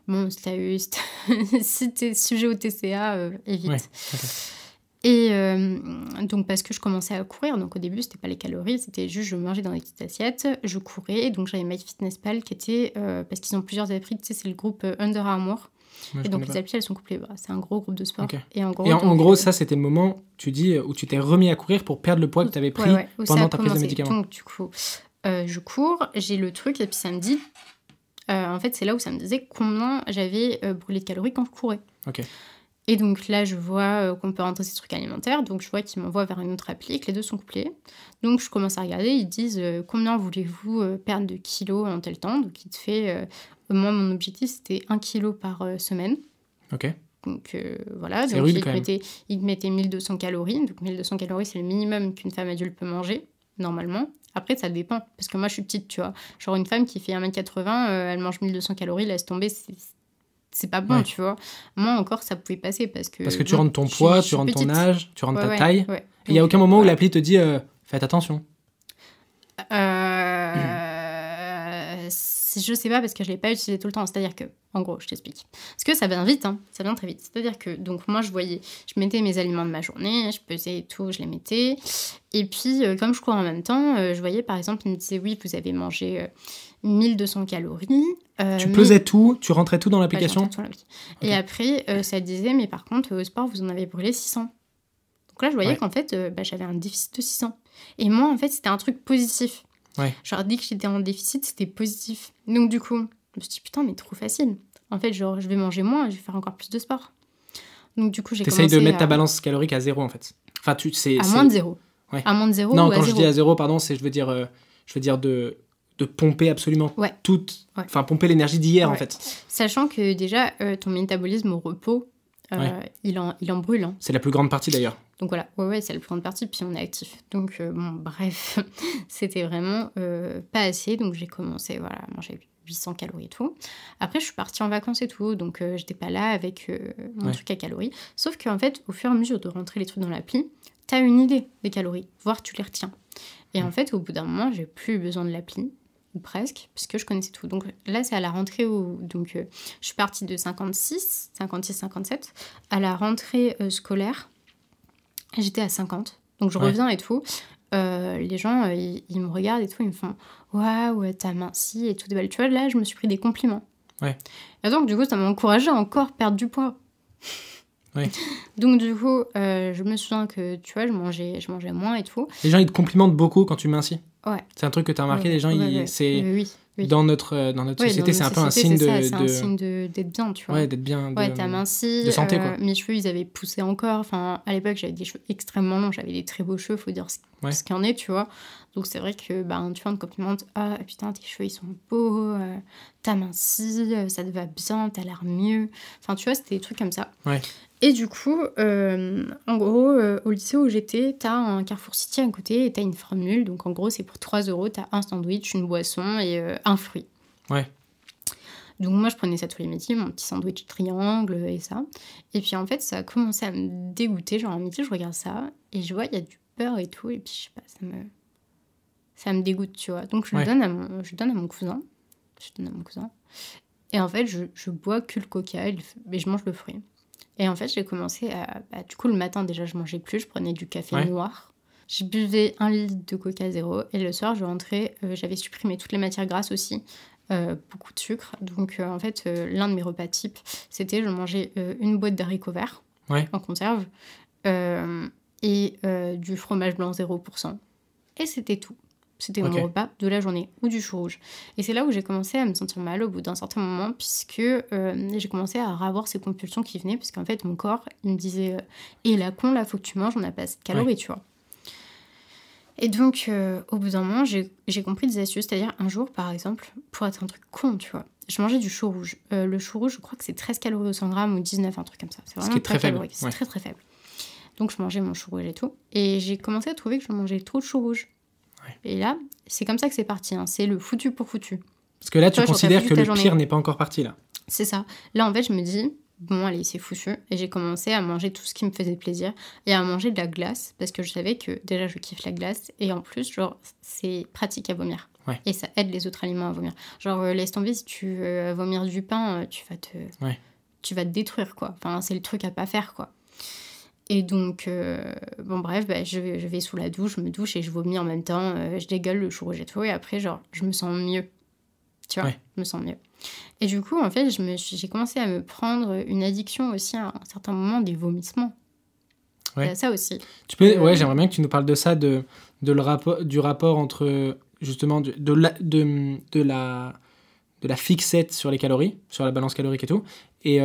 Bon, si t'es sujet au TCA, évite. Ouais, okay. Et donc, parce que je commençais à courir, donc au début, c'était pas les calories, c'était juste je mangeais dans des petites assiettes, je courais, et donc j'avais MyFitnessPal qui était, parce qu'ils ont plusieurs applis, tu sais, c'est le groupe Under Armour. Ouais, et donc les applis, elles sont couplées, c'est un gros groupe de sport. Okay. Et en gros, ça, c'était le moment, tu dis, où tu t'es remis à courir pour perdre le poids que tu avais pris pendant ta prise de médicaments. Donc, du coup, je cours, j'ai le truc, et puis ça me dit, en fait, c'est là où ça me disait combien j'avais brûlé de calories quand je courais. Ok. Et donc là, je vois qu'on peut rentrer ces trucs alimentaires. Donc je vois qu'ils m'envoient vers une autre appli, que les deux sont couplés. Donc je commence à regarder. Ils disent combien voulez-vous perdre de kilos en tel temps. Donc il te fait... moi, mon objectif, c'était 1 kilo par semaine. Ok. Donc voilà. C'est donc rude, quand même. Il te mettait 1200 calories. Donc 1200 calories, c'est le minimum qu'une femme adulte peut manger, normalement. Après, ça dépend. Parce que moi, je suis petite, tu vois. Genre une femme qui fait 1m80, elle mange 1200 calories, laisse tomber, c'est pas bon, tu vois. Moi, encore, ça pouvait passer parce que tu rentres ton poids, tu rentres ton âge, tu rentres ta taille. Ouais. Et il n'y a aucun moment où l'appli te dit faites attention. Je sais pas parce que je l'ai pas utilisé tout le temps. C'est-à-dire que, en gros, je t'explique. Parce que ça vient vite, hein. Ça vient très vite. C'est-à-dire que, donc, moi, je mettais mes aliments de ma journée, je pesais et tout, je les mettais. Et puis, comme je cours en même temps, je voyais, par exemple, il me disait, oui, vous avez mangé 1200 calories. Tu pesais tout, tu rentrais tout dans l'application. Ouais, okay. Et après, ça disait, mais par contre, au sport, vous en avez brûlé 600. Donc là, je voyais qu'en fait, j'avais un déficit de 600. Et moi, en fait, c'était un truc positif. Ouais. Genre, dès que j'étais en déficit, c'était positif. Donc, du coup, je me suis dit, putain, mais trop facile. En fait, genre, je vais manger moins, je vais faire encore plus de sport. Donc, du coup, j'ai commencé de mettre ta balance calorique à 0, en fait. Enfin, moins de 0. Ouais. À moins de 0 non, ou quand à je 0. dis à 0, pardon, c'est, je veux dire de de pomper absolument toute... Enfin, pomper l'énergie d'hier, en fait. Sachant que déjà, ton métabolisme au repos, il en brûle. Hein. C'est la plus grande partie, d'ailleurs. Donc voilà, c'est la plus grande partie, puis on est actif. Donc, bref, c'était vraiment pas assez. Donc, j'ai commencé à manger 800 calories et tout. Après, je suis partie en vacances et tout, donc j'étais pas là avec mon truc à calories. Sauf qu'en fait, au fur et à mesure de rentrer les trucs dans l'appli, t'as une idée des calories, voire tu les retiens. Et en fait, au bout d'un moment, j'ai plus besoin de l'appli, ou presque, parce que je connaissais tout. Donc là, c'est à la rentrée où je suis partie de 56-57. À la rentrée scolaire, j'étais à 50. Donc je reviens et tout. Les gens, ils me regardent et tout, ils me font « Waouh, t'as minci et tout. » Tu vois, là, je me suis pris des compliments. Et donc, du coup, ça m'a encouragée à encore perdre du poids. Donc, du coup, je me souviens que, tu vois, je mangeais moins et tout. Les gens, ils te complimentent beaucoup quand tu mincis. C'est un truc que t'as remarqué, les gens, c'est... Dans notre société, c'est un peu un signe c'est un signe d'être bien, tu vois. D'être bien, t'as minci, de santé, quoi. Mes cheveux, ils avaient poussé encore. Enfin, à l'époque, j'avais des cheveux extrêmement longs, j'avais des très beaux cheveux, faut dire ce qu'il en est, tu vois. Donc, c'est vrai que, tu vois, on te complimente, « Ah, putain, tes cheveux, ils sont beaux, t'as minci, ça te va bien, t'as l'air mieux. » Enfin, tu vois, c'était des trucs comme ça. Et du coup, en gros, au lycée où j'étais, t'as un Carrefour City à côté et t'as une formule. Donc, en gros, c'est pour 3 €, t'as un sandwich, une boisson et un fruit. Donc, moi, je prenais ça tous les midis, mon petit sandwich triangle et ça. Et puis, en fait, ça a commencé à me dégoûter. Genre, un midi, je regarde ça et je vois, il y a du beurre et tout. Et puis, je sais pas, ça me dégoûte, tu vois. Donc, je le donne à mon cousin. Et en fait, je bois que le coca et je mange le fruit. Et en fait, j'ai commencé à... du coup, le matin, déjà, je mangeais plus. Je prenais du café noir. Je buvais 1 litre de coca zéro. Et le soir, je rentrais. J'avais supprimé toutes les matières grasses aussi. Beaucoup de sucre. Donc, en fait, l'un de mes repas types, c'était je mangeais une boîte d'haricots verts en conserve et du fromage blanc 0%. Et c'était tout. C'était mon repas de la journée, ou du chou rouge. Et c'est là où j'ai commencé à me sentir mal au bout d'un certain moment, puisque j'ai commencé à avoir ces compulsions qui venaient, parce qu'en fait, mon corps, il me disait « Et la con, là, faut que tu manges, on n'a pas assez de calories, tu vois. » Et donc, au bout d'un moment, j'ai compris des astuces. C'est-à-dire, un jour, par exemple, pour être un truc con, tu vois, je mangeais du chou rouge. Le chou rouge, je crois que c'est 13 calories au 100 grammes ou 19, un truc comme ça. C'est vraiment très faible. C'est très, très faible. Donc, je mangeais mon chou rouge et tout. Et j'ai commencé à trouver que je mangeais trop de chou rouge. Et là, c'est comme ça que c'est parti. Hein. C'est le foutu pour foutu. Parce que là, tu considères que le pire n'est pas encore parti, là. C'est ça. Là, en fait, je me dis, bon, allez, c'est foutu. Et j'ai commencé à manger tout ce qui me faisait plaisir. Et à manger de la glace. Parce que je savais que, déjà, je kiffe la glace. Et en plus, genre, c'est pratique à vomir. Et ça aide les autres aliments à vomir. Genre, laisse tomber, si tu veux vomir du pain, tu vas te détruire, quoi. Enfin, c'est le truc à pas faire, quoi. Et donc, bon bref, je vais sous la douche, je me douche et je vomis en même temps, je dégueule le chou rouge et tout, et après, genre, je me sens mieux. Tu vois, je me sens mieux. Et du coup, en fait, j'ai commencé à me prendre une addiction aussi à un certain moment, des vomissements. Il y a ça aussi. Tu peux, j'aimerais bien que tu nous parles de ça, du rapport entre, justement, de la fixette sur les calories, sur la balance calorique et tout. Et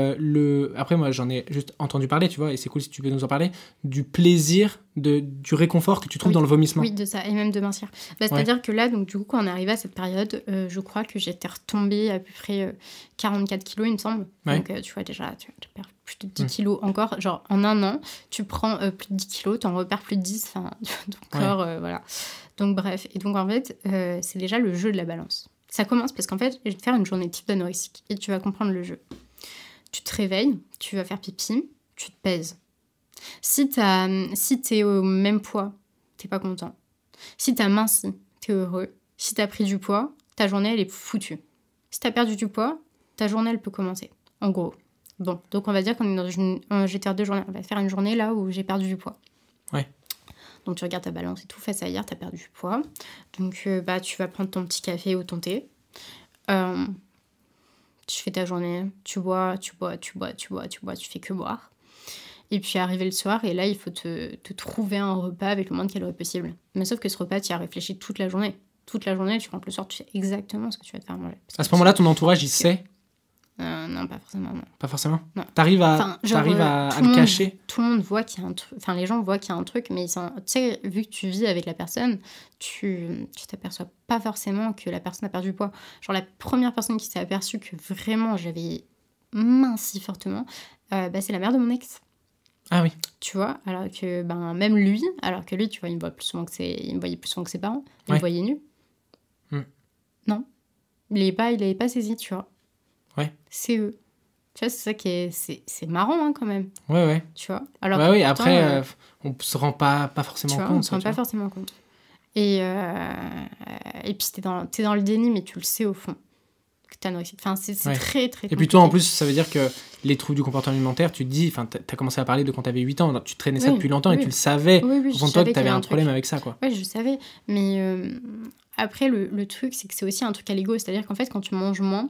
après, moi, j'en ai juste entendu parler, tu vois, et c'est cool si tu peux nous en parler, du plaisir, du réconfort que tu trouves dans le vomissement. Oui, de ça, et même de mincir. C'est-à-dire que là, donc, du coup, quand on est arrivé à cette période, je crois que j'étais retombée à peu près 44 kilos, il me semble. Donc, tu vois, déjà, tu perds plus de 10 kilos encore. Genre, en un an, tu prends plus de 10 kilos, tu en repères plus de 10. Enfin, ton corps, voilà. Donc, bref. Et donc, en fait, c'est déjà le jeu de la balance. Ça commence parce qu'en fait, je vais te faire une journée type d'anorexique et tu vas comprendre le jeu. Tu te réveilles, tu vas faire pipi, tu te pèses. Si t'es au même poids, t'es pas content. Si t'as minci, t'es heureux. Si t'as pris du poids, ta journée, elle est foutue. Si t'as perdu du poids, ta journée, elle peut commencer. En gros. Bon, donc on va dire qu'on est dans une GTR2 journée. On va faire une journée là où j'ai perdu du poids. Donc tu regardes ta balance et tout, face à hier, t'as perdu du poids. Donc tu vas prendre ton petit café ou ton thé. Tu fais ta journée, tu bois, tu fais que boire. Et puis arriver le soir, et là, il faut te trouver un repas avec le moins de calories possible. Mais sauf que ce repas, tu y as réfléchi toute la journée. Toute la journée, tu rentres le soir, tu sais exactement ce que tu vas te faire manger. À ce moment-là, ton entourage, il sait Non, pas forcément, non. Pas forcément? Non. T'arrives à le cacher? Tout le monde voit qu'il y a un truc... Enfin, les gens voient qu'il y a un truc, mais tu sais, vu que tu vis avec la personne, tu t'aperçois pas forcément que la personne a perdu du poids. Genre, la première personne qui s'est aperçue que vraiment j'avais minci fortement, c'est la mère de mon ex. Ah oui. Tu vois, alors que même lui, tu vois, il me voyait plus souvent que ses parents, il me voyait nu. Non. Il n'avait pas saisi, tu vois. Ouais. C'est eux. Tu vois, c'est ça qui est... C'est marrant, hein, quand même. Ouais. Tu vois. Alors oui, après, on se rend pas forcément compte. On se rend pas forcément compte. Et puis, t'es dans le déni, mais tu le sais au fond. Que t'es anorexique. Enfin, c'est très, très compliqué. Et puis toi, en plus, ça veut dire que les troubles du comportement alimentaire, tu te dis... Enfin, t'as commencé à parler de quand t'avais 8 ans. Tu traînais ça depuis longtemps et tu le savais. Au fond de toi que t'avais un problème avec ça, quoi. Oui, je savais. Mais après, le truc, c'est que c'est aussi un truc à l'ego. C'est-à-dire qu'en fait, quand tu manges moins...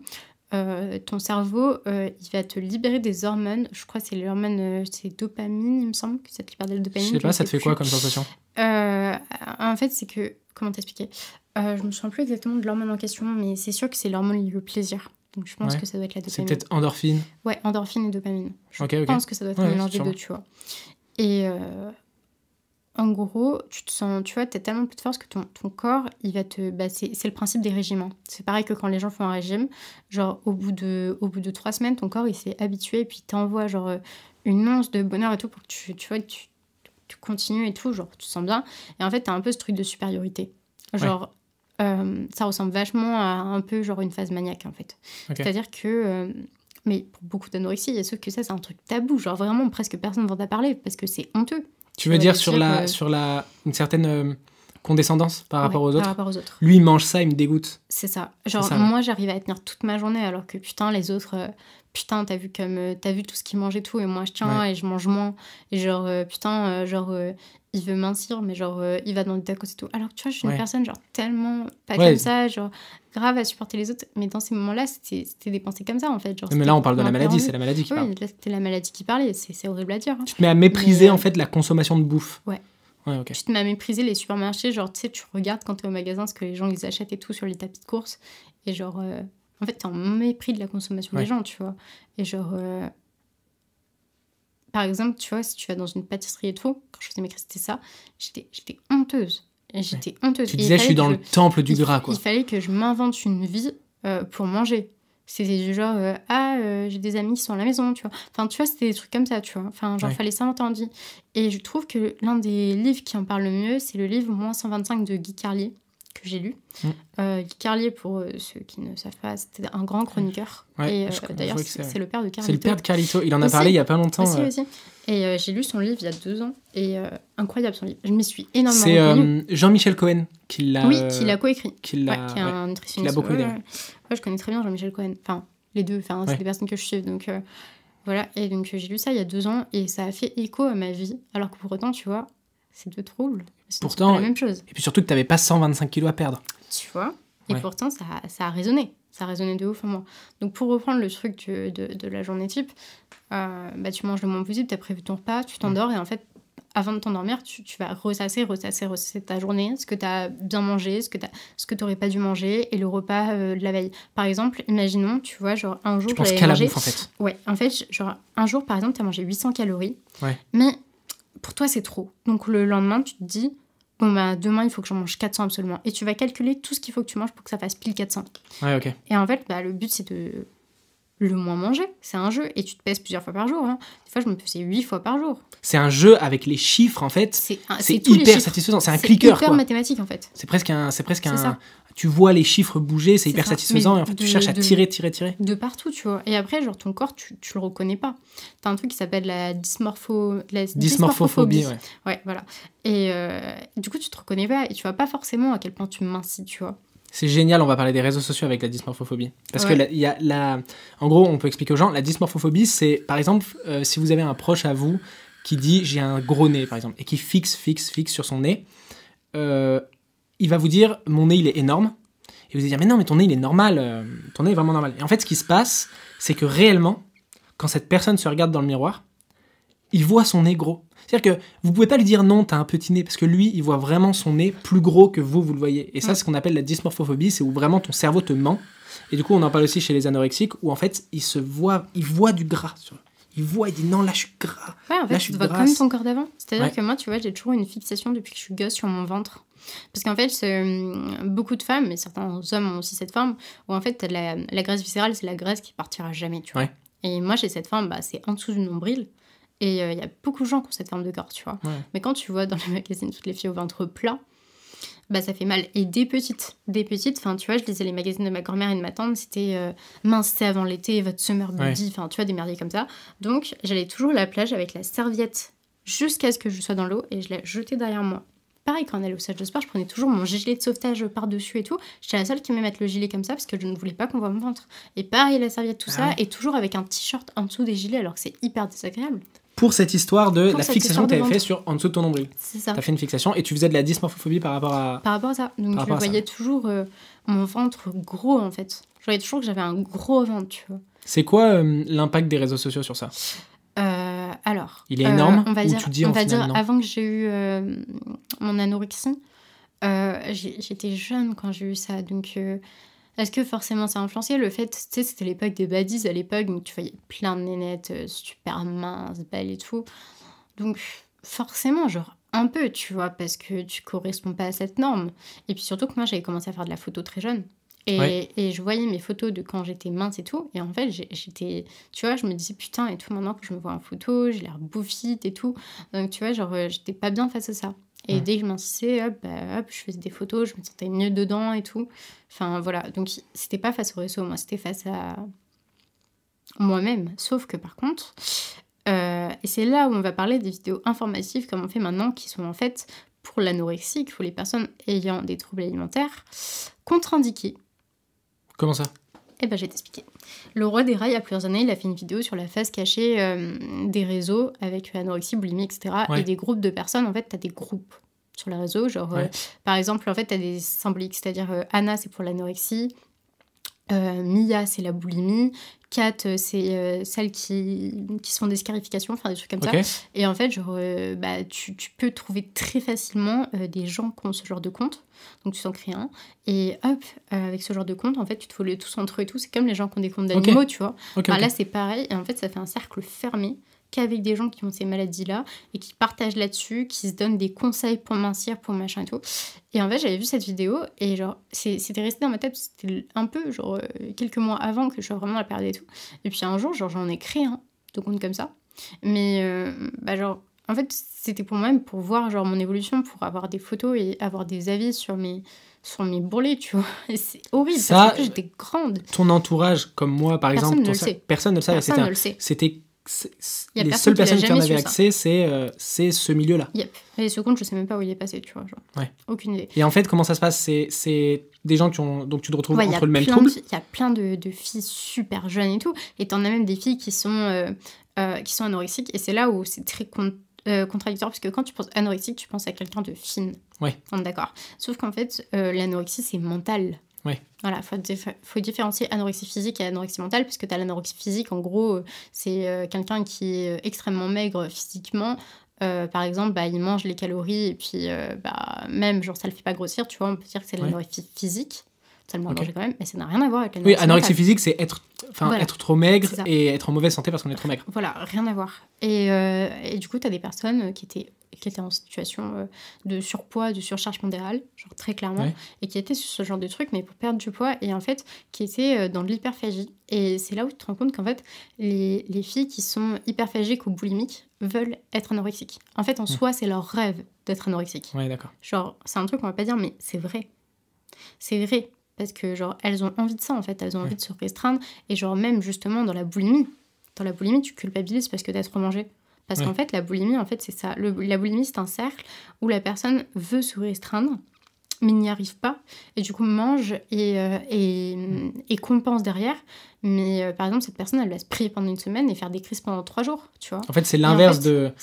ton cerveau, il va te libérer des hormones. Je crois que c'est l'hormone, c'est dopamine, il me semble que ça te libère de la dopamine. Je sais pas, ça te fait quoi comme sensation? En fait, c'est que... Comment t'expliquer? Je me souviens plus exactement de l'hormone en question, mais c'est sûr que c'est l'hormone liée au plaisir. Donc je pense que ça doit être la dopamine. C'est peut-être endorphine? Ouais, endorphine et dopamine. Je pense que ça doit être un mélange des deux, tu vois. Et... en gros, tu te sens, tu vois, t'as tellement peu de force que ton corps, il va te... c'est le principe des régimes. Hein. C'est pareil que quand les gens font un régime, genre au bout de 3 semaines, ton corps, il s'est habitué et puis il t'envoie genre une once de bonheur et tout pour que tu continues et tout, genre tu te sens bien. Et en fait, t'as un peu ce truc de supériorité. Genre, ça ressemble vachement à un peu genre une phase maniaque, en fait. Okay. C'est-à-dire que... mais pour beaucoup d'anorexie, il y a ceux que ça, c'est un truc tabou. Genre vraiment, presque personne ne va t'en parler parce que c'est honteux. Tu veux dire sur une certaine condescendance par rapport aux autres? Par rapport aux autres. Lui, il mange ça, il me dégoûte. C'est ça. Genre, moi, j'arrive à tenir toute ma journée alors que, putain, les autres... putain, t'as vu tout ce qu'il mange et tout, et moi, je tiens et je mange moins. Et genre, il veut mincir, mais genre, il va dans le tacos et tout. Alors, tu vois, je suis une personne, genre, tellement pas comme ça, genre, grave à supporter les autres. Mais dans ces moments-là, c'était des pensées comme ça, en fait. Genre, mais là, on parle de la maladie, c'est la maladie qui parle. Oui, là, c'était la maladie qui parlait, c'est horrible à dire. Hein. Tu te mets à mépriser, en fait, la consommation de bouffe. Ouais. Okay. Tu te mets à mépriser les supermarchés, genre, tu sais, tu regardes quand t'es au magasin ce que les gens, ils achètent et tout sur les tapis de course. Et genre, en fait, t'es en mépris de la consommation des gens, tu vois. Et genre... Par exemple, tu vois, si tu vas dans une pâtisserie et tout, quand je faisais mes crises, c'était ça, j'étais honteuse. Et j'étais honteuse. Tu disais, je suis dans le temple du gras, quoi. Il fallait que je m'invente une vie pour manger. C'était du genre, j'ai des amis qui sont à la maison, tu vois. Enfin, tu vois, c'était des trucs comme ça, tu vois. Enfin, genre, fallait s'inventer en vie. Et je trouve que l'un des livres qui en parle le mieux, c'est le livre Moins 125 de Guy Carlier, que j'ai lu. Guy Carlier, pour ceux qui ne savent pas, c'était un grand chroniqueur. Et d'ailleurs, c'est le père de Carlito. C'est le père de Carlito. Il en a parlé il y a pas longtemps. Aussi. Et j'ai lu son livre il y a 2 ans. Et incroyable son livre. Je m'y suis énormément reconnue. C'est Jean-Michel Cohen qui l'a... Oui, qui l'a coécrit. Qui est un nutritionniste. Qui l'a beaucoup aidé. Ouais, je connais très bien Jean-Michel Cohen. Enfin, les deux. Enfin, c'est des personnes que je suis. Donc, voilà. Et donc, j'ai lu ça il y a 2 ans. Et ça a fait écho à ma vie. Alors que pour autant, tu vois, c'est 2 troubles. Pourtant, pas la même chose. Et puis surtout que tu n'avais pas 125 kilos à perdre. Tu vois. Et pourtant, ça a résonné. Ça a résonné de ouf en moi. Donc, pour reprendre le truc de la journée type, tu manges le moins possible, tu as prévu ton repas, tu t'endors et en fait, avant de t'endormir, tu vas ressasser ta journée, ce que tu as bien mangé, ce que tu n'aurais pas dû manger et le repas de la veille. Par exemple, imaginons, tu vois, genre un jour... Tu penses qu'à la bouffe, en fait. Ouais, en fait, genre un jour, par exemple, tu as mangé 800 calories, mais pour toi, c'est trop. Donc, le lendemain, tu te dis... Bon, demain, il faut que j'en mange 400 absolument. Et tu vas calculer tout ce qu'il faut que tu manges pour que ça fasse pile 400. Ouais, ok. Et en fait, le but, c'est de le moins manger. C'est un jeu. Et tu te pèses plusieurs fois par jour. Hein. Des fois, je me pesais 8 fois par jour. C'est un jeu avec les chiffres, en fait. C'est hyper satisfaisant. C'est un clicker, quoi. C'est hyper mathématique, en fait. C'est presque un... Tu vois les chiffres bouger, c'est hyper satisfaisant. Et en fait, tu cherches à tirer. De partout, tu vois. Et après, genre, ton corps, tu le reconnais pas. T'as un truc qui s'appelle la dysmorphophobie. Ouais, voilà. Et du coup, tu te reconnais pas. Et tu vois pas forcément à quel point tu mincis, tu vois. C'est génial, on va parler des réseaux sociaux avec la dysmorphophobie. Parce que en gros, on peut expliquer aux gens, la dysmorphophobie, c'est, par exemple, si vous avez un proche à vous qui dit « j'ai un gros nez », par exemple, et qui fixe sur son nez, il va vous dire « mon nez, il est énorme ». Et vous allez dire « mais non, mais ton nez, il est normal, ton nez est vraiment normal ». Et en fait, ce qui se passe, c'est que réellement, quand cette personne se regarde dans le miroir, il voit son nez gros. C'est-à-dire que vous pouvez pas lui dire non, t'as un petit nez, parce que lui, il voit vraiment son nez plus gros que vous le voyez. Et ça, c'est ce qu'on appelle la dysmorphophobie, c'est où vraiment ton cerveau te ment. Et du coup, on en parle aussi chez les anorexiques, où en fait, il voit du gras. Il dit non, là, je suis gras. Ouais, en fait, tu te vois comme ton corps d'avant. C'est-à-dire que moi, tu vois, j'ai toujours une fixation depuis que je suis gosse sur mon ventre. Parce qu'en fait, beaucoup de femmes, et certains hommes ont aussi cette forme, où en fait, la graisse viscérale, c'est la graisse qui partira jamais, tu vois. Ouais. Et moi, j'ai cette forme, c'est en dessous du nombril. Et il y a beaucoup de gens qui ont cette forme de corps, tu vois. Ouais. Mais quand tu vois dans les magazines toutes les filles au ventre plat, ça fait mal. Et des petites, enfin, tu vois, je lisais les magazines de ma grand-mère et de ma tante, c'était mince, c'est avant l'été, votre summer body, enfin, tu vois, des merdiers comme ça. Donc, j'allais toujours à la plage avec la serviette jusqu'à ce que je sois dans l'eau et je la jetais derrière moi. Pareil, quand on allait au stage de sport, je prenais toujours mon gilet de sauvetage par-dessus et tout. J'étais la seule qui aimait mettre le gilet comme ça parce que je ne voulais pas qu'on voit mon ventre. Et pareil, la serviette, tout ça, et toujours avec un t-shirt en dessous des gilets alors que c'est hyper désagréable. Pour cette histoire de la fixation que tu avais fait en dessous de ton nombril. C'est ça. Tu as fait une fixation et tu faisais de la dysmorphophobie par rapport à... Par rapport à ça. Donc je voyais toujours mon ventre gros, en fait. Je voyais toujours que j'avais un gros ventre, tu vois. C'est quoi l'impact des réseaux sociaux sur ça ? Alors... Il est énorme, on va dire avant que j'ai eu mon anorexie, j'étais jeune quand j'ai eu ça, donc... Est-ce que forcément ça a influencé le fait, tu sais, c'était l'époque des baddies, à l'époque où tu voyais plein de nénettes super minces, belles et tout. Donc forcément, genre un peu, tu vois, parce que tu corresponds pas à cette norme. Et puis surtout que moi, j'avais commencé à faire de la photo très jeune. Et je voyais mes photos de quand j'étais mince et tout. Et en fait, j'étais... Tu vois, je me disais, putain, et tout, maintenant que je me vois en photo, j'ai l'air bouffite et tout. Donc, tu vois, genre, j'étais pas bien face à ça. Et dès que je m'insistais, hop, je faisais des photos, je me sentais mieux dedans et tout. Enfin, voilà. Donc, c'était pas face au réseau, moi, c'était face à moi-même. Sauf que, par contre, et c'est là où on va parler des vidéos informatives, comme on fait maintenant, qui sont en fait pour l'anorexique, pour les personnes ayant des troubles alimentaires, contre-indiquées. Comment ça ? Eh ben, je vais t'expliquer. Le Roi des Rats, il y a plusieurs années, il a fait une vidéo sur la face cachée des réseaux avec anorexie, boulimie, etc. Et des groupes de personnes. En fait, tu as des groupes sur les réseaux. Genre, par exemple, en fait, tu as des symboliques. C'est-à-dire, Anna, c'est pour l'anorexie. Mia, c'est la boulimie. Kat, c'est celles qui se font des scarifications, enfin des trucs comme ça. Et en fait, genre, tu peux trouver très facilement des gens qui ont ce genre de compte. Donc, tu t'en crées un. Et hop, avec ce genre de compte, en fait, tu te follow tous entre eux et tout. C'est comme les gens qui ont des comptes d'animaux, tu vois. Là, c'est pareil. Et en fait, ça fait un cercle fermé qu'avec des gens qui ont ces maladies-là et qui partagent là-dessus, qui se donnent des conseils pour mincir, pour machin et tout. Et en fait, j'avais vu cette vidéo et genre, c'était resté dans ma tête, c'était un peu, genre, quelques mois avant que je sois vraiment la période et tout. Et puis un jour, genre, j'en ai créé un de compte comme ça. Mais, genre, en fait, c'était pour moi-même, pour voir, genre, mon évolution, pour avoir des photos et avoir des avis sur mes bourrelets, tu vois. Et c'est horrible, ça, parce que j'étais grande. Ton entourage, comme moi, par exemple... Personne ne le savait. Personne ne le sait. Les seules personnes qui en avaient accès, c'est ce milieu-là. Yep. Et ce compte, je sais même pas où il est passé, tu vois. Genre. Aucune idée. Et en fait, comment ça se passe ? C'est des gens donc tu te retrouves entre le même trouble. Il y a plein de filles super jeunes et tout. Et t'en as même des filles qui sont anorexiques. Et c'est là où c'est très contradictoire. Parce que quand tu penses anorexique, tu penses à quelqu'un de fine. Ouais. On est d'accord. Sauf qu'en fait, l'anorexie, c'est mental. Ouais. Voilà, faut différencier anorexie physique et anorexie mentale, puisque tu as l'anorexie physique, en gros, c'est quelqu'un qui est extrêmement maigre physiquement. Par exemple, il mange les calories et puis même, genre, ça le fait pas grossir, tu vois, on peut dire que c'est de l'anorexie physique. Ça le manger quand même, mais ça n'a rien à voir avec l'anorexie mentale. Oui, anorexie physique, c'est être trop maigre et être en mauvaise santé parce qu'on est trop maigre. Voilà, rien à voir. Et du coup, tu as des personnes qui étaient en situation de surpoids, de surcharge pondérale, genre très clairement, et qui étaient sur ce genre de truc, mais pour perdre du poids, et en fait, qui étaient dans de l'hyperphagie. Et c'est là où tu te rends compte qu'en fait, les filles qui sont hyperphagiques ou boulimiques veulent être anorexiques. En fait, en soi, c'est leur rêve d'être anorexique. Ouais, d'accord. Genre, c'est un truc qu'on va pas dire, mais c'est vrai. C'est vrai. Parce que, genre, elles ont envie de ça, en fait. Elles ont envie de se restreindre. Et genre, même, justement, dans la boulimie, tu culpabilises parce que t'as trop mangé. Parce qu'en fait, la boulimie, en fait, c'est ça. La boulimie, c'est un cercle où la personne veut se restreindre mais n'y arrive pas, et du coup mange et compense derrière. Mais par exemple, cette personne, elle va se priver pendant une semaine et faire des crises pendant 3 jours, tu vois. En fait, c'est l'inverse de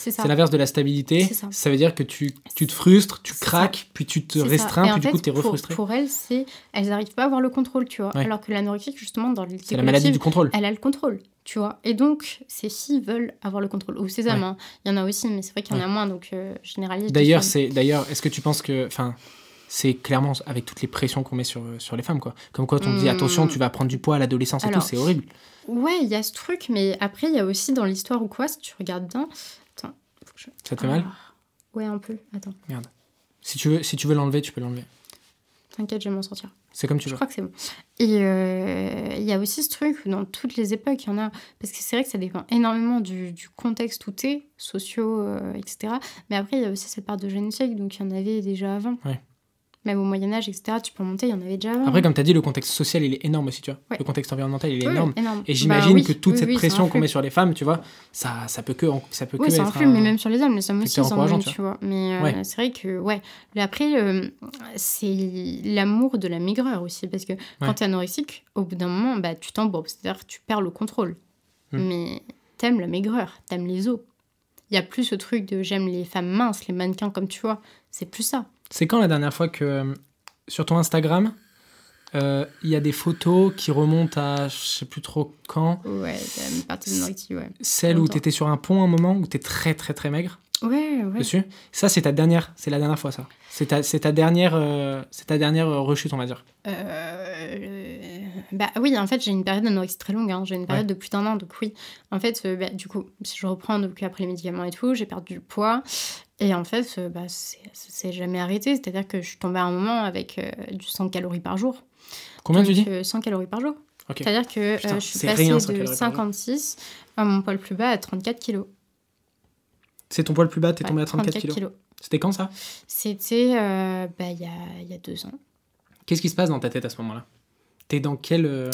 la stabilité. Ça veut dire que tu te frustres, tu craques, puis tu te restrreins, puis du coup, tu es refrustré. Pour elles, elles n'arrivent pas à avoir le contrôle, tu vois. Ouais. Alors que l'anorexique, justement, dans les c'est la maladie du contrôle. Elle a le contrôle, tu vois. Et donc, ces filles veulent avoir le contrôle. Ou ces hommes, hein. Il y en a aussi, mais c'est vrai qu'il y en a moins, donc généralise. D'ailleurs, est-ce que tu penses que... c'est clairement avec toutes les pressions qu'on met sur les femmes, quoi. Comme quand on dit attention, tu vas prendre du poids à l'adolescence et tout, c'est horrible. Ouais, il y a ce truc, mais après, il y a aussi dans l'histoire ou quoi, si tu regardes bien... Attends, faut que je... Ça te fait mal ? Ouais, un peu, attends. Merde. Si tu veux l'enlever, tu peux l'enlever. T'inquiète, je vais m'en sortir. C'est comme tu veux. Je crois que c'est bon. Et il y a aussi ce truc, dans toutes les époques, il y en a... Parce que c'est vrai que ça dépend énormément du contexte où t'es, sociaux, etc. Mais après, il y a aussi cette part de génétique, donc il y en avait déjà avant. Ouais. Même au Moyen-Âge, etc., tu peux remonter, il y en avait déjà avant. Après, comme tu as dit, le contexte social, il est énorme aussi, tu vois. Ouais. Le contexte environnemental, il est énorme. Énorme. Et j'imagine que toute cette pression qu'on met sur les femmes, tu vois, ça peut que ça influe, mais même sur les hommes aussi, ils en tu vois. Mais c'est vrai que, après, c'est l'amour de la maigreur aussi, parce que quand t'es anorexique, au bout d'un moment, tu t'embourbes, c'est-à-dire que tu perds le contrôle. Mais t'aimes la maigreur, t'aimes les os. Il y a plus ce truc de j'aime les femmes minces, les mannequins comme tu vois, c'est plus ça. C'est quand la dernière fois que sur ton Instagram, il y a des photos qui remontent à je sais plus trop quand. Ouais, une partie de l'anorexie, ouais. Celle où t'étais sur un pont un moment, où t'es très très très maigre. Ouais. Dessus. Ça, c'est la dernière fois, ça. C'est ta dernière rechute, on va dire. Oui, en fait, j'ai une période d'anorexie très longue. Hein. J'ai une période de plus d'1 an, donc oui. En fait, du coup, si je reprends donc, après les médicaments et tout, j'ai perdu du poids. Et en fait, c'est jamais arrêté. C'est-à-dire que je suis tombée à un moment avec du 100 calories par jour. Combien tu dis 100 calories par jour. Okay. C'est-à-dire que je suis passée de 56 à mon poids le plus bas à 34 kilos. C'est ton poids le plus bas, t'es tombée à 34 kilos. C'était quand ça ? C'était il y a 2 ans. Qu'est-ce qui se passe dans ta tête à ce moment-là ? T'es dans quel...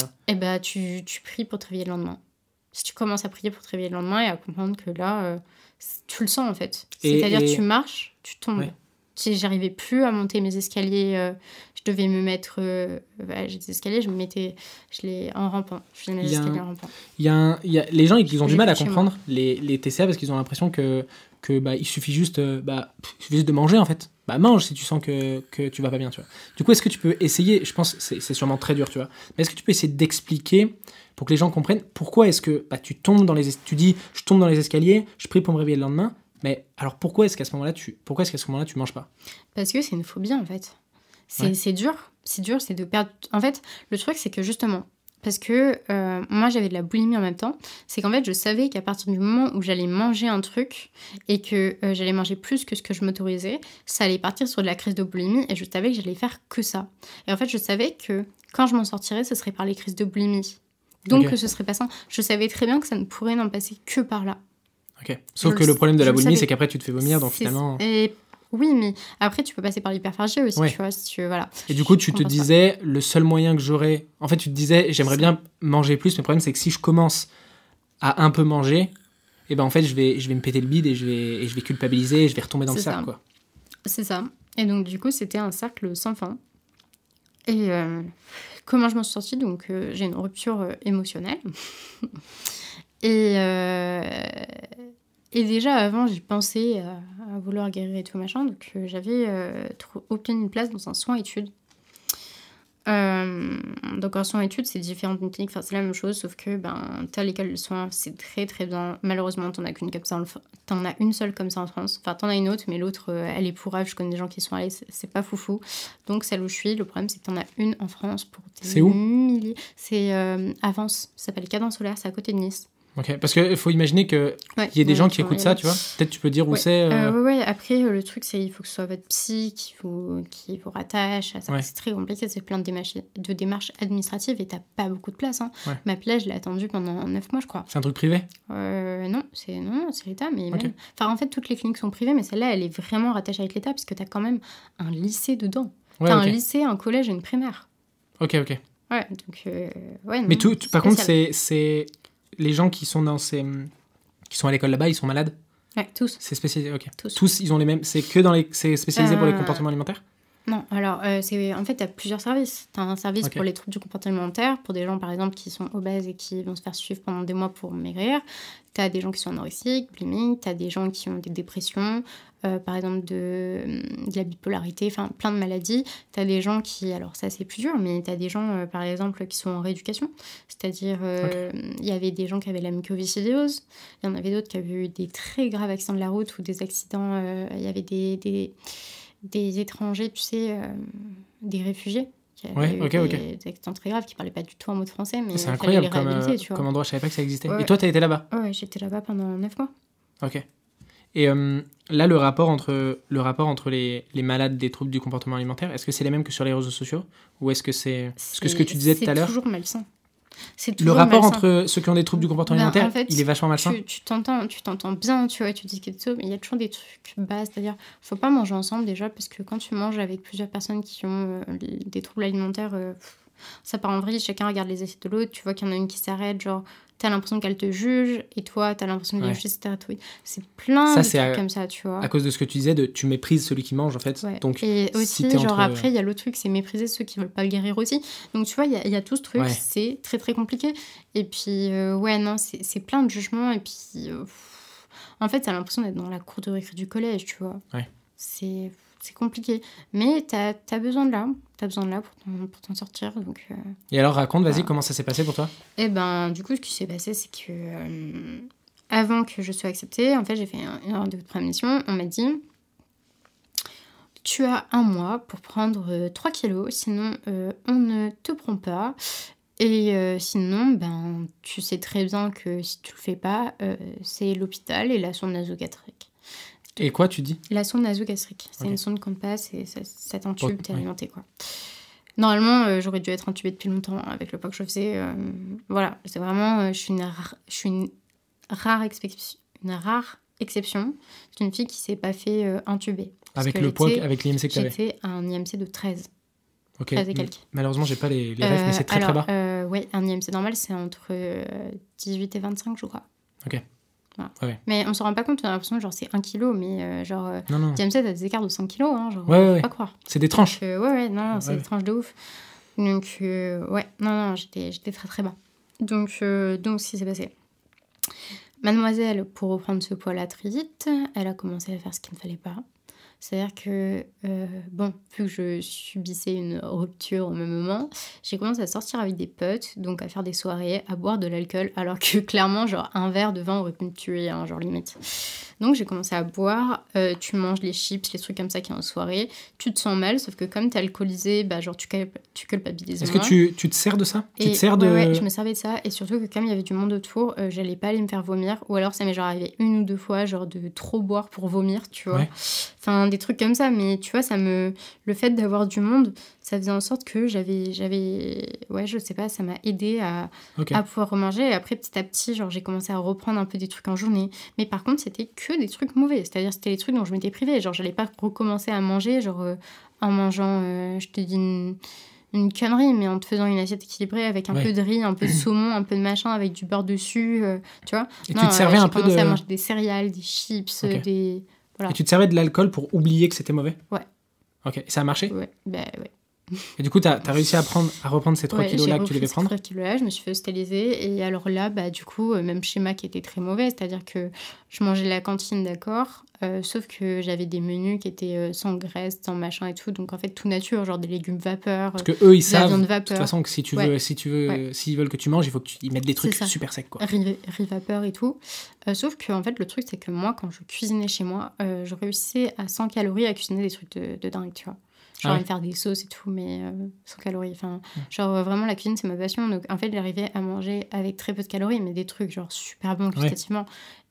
tu pries pour te réveiller le lendemain. Si tu commences à prier pour te réveiller le lendemain et à comprendre que là, tu le sens en fait. C'est-à-dire tu marches, tu tombes. Ouais. Si j'arrivais plus à monter mes escaliers, je devais me mettre... j'ai des escaliers, je les en rampant. Je faisais mes escaliers en rampant. Il y a les gens ils ont du mal à comprendre les TCA parce qu'ils ont l'impression que il suffit juste de manger en fait. Mange si tu sens que tu vas pas bien, tu vois. Du coup, est-ce que tu peux essayer, je pense c'est sûrement très dur, tu vois. Mais est-ce que tu peux essayer d'expliquer pour que les gens comprennent pourquoi est-ce que tu tombes tu dis je tombe dans les escaliers, je prie pour me réveiller le lendemain. Mais alors pourquoi est-ce qu'à ce moment-là tu manges pas ? Parce que c'est une phobie en fait. C'est dur, c'est de perdre. En fait, le truc c'est que justement, parce que moi j'avais de la boulimie en même temps, c'est qu'en fait je savais qu'à partir du moment où j'allais manger un truc et que j'allais manger plus que ce que je m'autorisais, ça allait partir sur de la crise de boulimie et je savais que j'allais faire que ça. Et en fait je savais que quand je m'en sortirais, ce serait par les crises de boulimie. Donc ce serait pas ça. Je savais très bien que ça ne pourrait n'en passer que par là. Ok. Sauf que le problème de la boulimie, c'est qu'après tu te fais vomir, donc finalement... Oui, mais après, tu peux passer par l'hyperphagie aussi, tu vois, si tu veux, voilà. Et du coup, tu te disais, le seul moyen que j'aurais... En fait, tu te disais, j'aimerais bien manger plus, mais le problème, c'est que si je commence à un peu manger, en fait, je vais me péter le bide et je vais culpabiliser et je vais retomber dans le cercle, quoi. C'est ça. Et donc, du coup, c'était un cercle sans fin. Et comment je m'en suis sortie ? Donc, j'ai une rupture émotionnelle. Et déjà, avant, j'ai pensé à vouloir guérir et tout, machin. Donc, j'avais obtenu une place dans un soin-études. Donc, un soin-études, c'est différentes cliniques. Enfin, c'est la même chose, sauf que t'as l'école de soins, c'est très, très bien. Malheureusement, t'en as qu'une comme ça. T'en as une seule comme ça en France. Enfin, t'en as une autre, mais l'autre, elle est pourrave. Je connais des gens qui sont allés, c'est pas foufou. Donc, celle où je suis, le problème, c'est que t'en as une en France pour des milliers. C'est Avance, ça s'appelle Cadence Solaire, c'est à côté de Nice. Ok, parce qu'il faut imaginer qu'il y ait des gens qui écoutent ça, tu vois. Peut-être tu peux dire où c'est. Après, le truc, c'est qu'il faut que ce soit votre psy qui vous rattache à ça. C'est très compliqué, c'est plein de démarches administratives et t'as pas beaucoup de place. Hein. Ouais. Ma place, je l'ai attendue pendant 9 mois, je crois. C'est un truc privé ? Non, c'est l'État. Mais même... Enfin, en fait, toutes les cliniques sont privées, mais celle-là, elle est vraiment rattachée avec l'État parce que t'as quand même un lycée dedans. T'as un lycée, un collège et une primaire. Ok. Ouais, donc... non, mais par contre, c'est... Les gens qui sont à l'école là-bas, ils sont malades ? Ouais, tous. C'est spécialisé, ok. Tous, ils ont les mêmes... C'est spécialisé pour les comportements alimentaires ? Non, alors, en fait, tu as plusieurs services. Tu as un service pour les troubles du comportement alimentaire, pour des gens, par exemple, qui sont obèses et qui vont se faire suivre pendant des mois pour maigrir. Tu as des gens qui sont anorexiques, bulimiques, tu as des gens qui ont des dépressions, par exemple de la bipolarité, enfin, plein de maladies. Tu as des gens qui, alors ça, c'est plus dur, mais tu as des gens, par exemple, qui sont en rééducation. C'est-à-dire, il y avait des gens qui avaient la mucoviscidose, il y en avait d'autres qui avaient eu des très graves accidents de la route ou des accidents, il y avait des étrangers, tu sais, des réfugiés qui avaient eu des accidents très graves, qui ne parlaient pas du tout un mot de français, mais c'est incroyable comme endroit, je ne savais pas que ça existait. Et toi, tu as été là-bas? Ouais, j'étais là-bas pendant 9 mois. Ok. Et là, le rapport entre les malades des troubles du comportement alimentaire, est-ce que c'est les mêmes que sur les réseaux sociaux? Ou est-ce que c'est... Parce que ce que tu disais tout à l'heure... C'est toujours malsain. Le rapport entre ceux qui ont des troubles du comportement alimentaire, en fait, il est vachement malsain. Tu t'entends bien, tu vois, tu dis quelque chose, mais il y a toujours des trucs bas. C'est-à-dire, faut pas manger ensemble déjà, parce que quand tu manges avec plusieurs personnes qui ont des troubles alimentaires, ça part en vrille, chacun regarde les assiettes de l'autre, tu vois qu'il y en a une qui s'arrête, genre, t'as l'impression qu'elle te juge, et toi, t'as l'impression de juger, etc. C'est plein de trucs comme ça, tu vois. À cause de ce que tu disais, tu méprises celui qui mange, en fait. Ouais. Donc, et aussi, après, il y a l'autre truc, c'est mépriser ceux qui veulent pas le guérir aussi. Donc, tu vois, il y a tout ce truc, c'est très, très compliqué. Et puis, non, c'est plein de jugements, et puis, en fait, t'as l'impression d'être dans la cour de récré du collège, tu vois. Ouais. C'est compliqué. Mais t'as besoin de là. T'as besoin de là pour t'en sortir. Donc, et alors, raconte, vas-y, comment ça s'est passé pour toi? Eh ben, du coup, ce qui s'est passé, c'est que avant que je sois acceptée, en fait, j'ai fait une rendez-vous de préadmission. On m'a dit, tu as 1 mois pour prendre 3 kilos, sinon on ne te prend pas. Et sinon, ben, tu sais très bien que si tu le fais pas, c'est l'hôpital et la sonde nasogastrique. Et quoi, tu dis? La sonde nasogastrique. C'est une sonde qu'on te passe et ça t'intube, t'es alimenté, quoi. Normalement, j'aurais dû être intubée depuis longtemps avec le poids que je faisais. Voilà, c'est vraiment... je suis une rare exception. C'est une fille qui s'est pas fait intuber. Avec le poids, avec l'IMC que tu avais? J'étais à un IMC de 13. Ok. 13 et quelques. Malheureusement, j'ai pas les rêves, mais c'est très très bas. Oui, un IMC normal, c'est entre 18 et 25, je crois. Ok. Voilà. Ouais. Mais on se rend pas compte, on a l'impression que genre c'est 1 kilo, mais genre DMC t'as des écarts de 5 kilos, hein, genre faut pas croire. C'est des tranches. Donc, c'est des tranches de ouf. Donc j'étais très très bas. Donc ce qui s'est passé. Mademoiselle, pour reprendre ce poids-là très vite, elle a commencé à faire ce qu'il ne fallait pas. C'est-à-dire que, vu que je subissais une rupture au même moment, j'ai commencé à sortir avec des potes, donc à faire des soirées, à boire de l'alcool, alors que clairement, genre, un verre de vin aurait pu me tuer, hein, genre limite. Donc j'ai commencé à boire, tu manges les chips, les trucs comme ça qui en soirée, tu te sens mal, sauf que comme t'es alcoolisé, bah genre tu culpabilises. Est-ce que tu te sers de ça? Tu te sers de... Ouais, je me servais de ça, et surtout que comme il y avait du monde autour, j'allais pas aller me faire vomir, ou alors ça m'est genre arrivé 1 ou 2 fois, genre de trop boire pour vomir, tu vois. Ouais. Enfin, des trucs comme ça, mais tu vois, le fait d'avoir du monde, ça faisait en sorte que j'avais je sais pas, ça m'a aidé à pouvoir remanger, et après petit à petit, genre j'ai commencé à reprendre un peu des trucs en journée, mais par contre c'était que des trucs mauvais, c'est-à-dire c'était les trucs dont je m'étais privée, genre j'allais pas recommencer à manger, genre en mangeant, je te dis une connerie, mais en te faisant une assiette équilibrée avec un peu de riz, un peu de saumon, un peu de machin, avec du beurre dessus, tu vois. Et tu te servais un peu de... J'ai commencé à manger des céréales, des chips, des... Voilà. Et tu te servais de l'alcool pour oublier que c'était mauvais? Ouais. Ok, et ça a marché? Ouais, bah ouais. Et du coup, t'as réussi à reprendre ces 3 kilos-là que tu devais prendre? J'ai repris ces 3 kilos-là, je me suis fait hospitaliser. Et alors là, bah, du coup, même schéma qui était très mauvais. C'est-à-dire que je mangeais la cantine, d'accord, sauf que j'avais des menus qui étaient sans graisse, sans machin et tout. Donc en fait, tout nature, genre des légumes vapeur. Parce que eux, ils savent, de toute façon, que s'ils veulent que tu manges, il faut qu'ils mettent des trucs super secs, quoi. Riz vapeur et tout. Sauf que, en fait, le truc, c'est que moi, quand je cuisinais chez moi, je réussissais à 100 calories à cuisiner des trucs de dingue, tu vois. Genre, me faire des sauces et tout, mais sans calories. Enfin, genre, vraiment, la cuisine, c'est ma passion. Donc, en fait, j'arrivais à manger avec très peu de calories, mais des trucs, genre, super bons gustativement.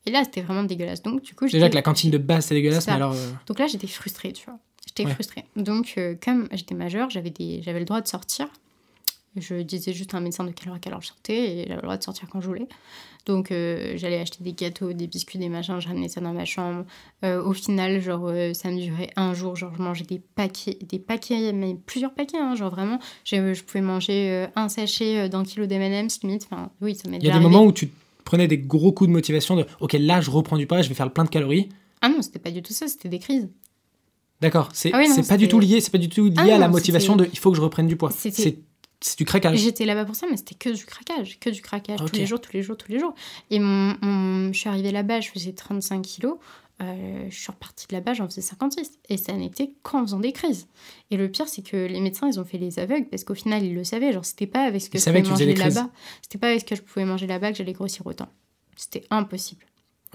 Et là, c'était vraiment dégueulasse. Donc, du coup, déjà que la cantine de base, c'est dégueulasse, mais alors... Donc là, j'étais frustrée, tu vois. J'étais frustrée. Donc, comme j'étais majeure, j'avais le droit de sortir. Je disais juste à un médecin de quelle heure à quelle heure je sortais, et j'avais le droit de sortir quand je voulais. Donc, j'allais acheter des gâteaux, des biscuits, des machins, je ramenais ça dans ma chambre. Au final, genre, ça me durait 1 jour. Genre, je mangeais des paquets, mais plusieurs paquets, hein. Genre, vraiment, je pouvais manger 1 sachet d'1 kilo d'M&M's, limite. Enfin, oui, ça m'est déjà arrivé. Il y a des moments où tu prenais des gros coups de motivation de « Ok, là, je reprends du poids, je vais faire le plein de calories. » Ah non, c'était pas du tout ça, c'était des crises. D'accord, c'est pas du tout lié, à la motivation de il faut que je reprenne du poids. C'est du craquage. J'étais là-bas pour ça, mais c'était que du craquage, okay. tous les jours. Et je suis arrivée là-bas, je faisais 35 kilos. Je suis repartie de là-bas, j'en faisais 56. Et ça n'était qu'en faisant des crises. Et le pire, c'est que les médecins, ils ont fait les aveugles parce qu'au final, ils le savaient. Genre, c'était pas avec ce que je pouvais manger là-bas. C'était pas avec ce que je pouvais manger là-bas que j'allais grossir autant. C'était impossible.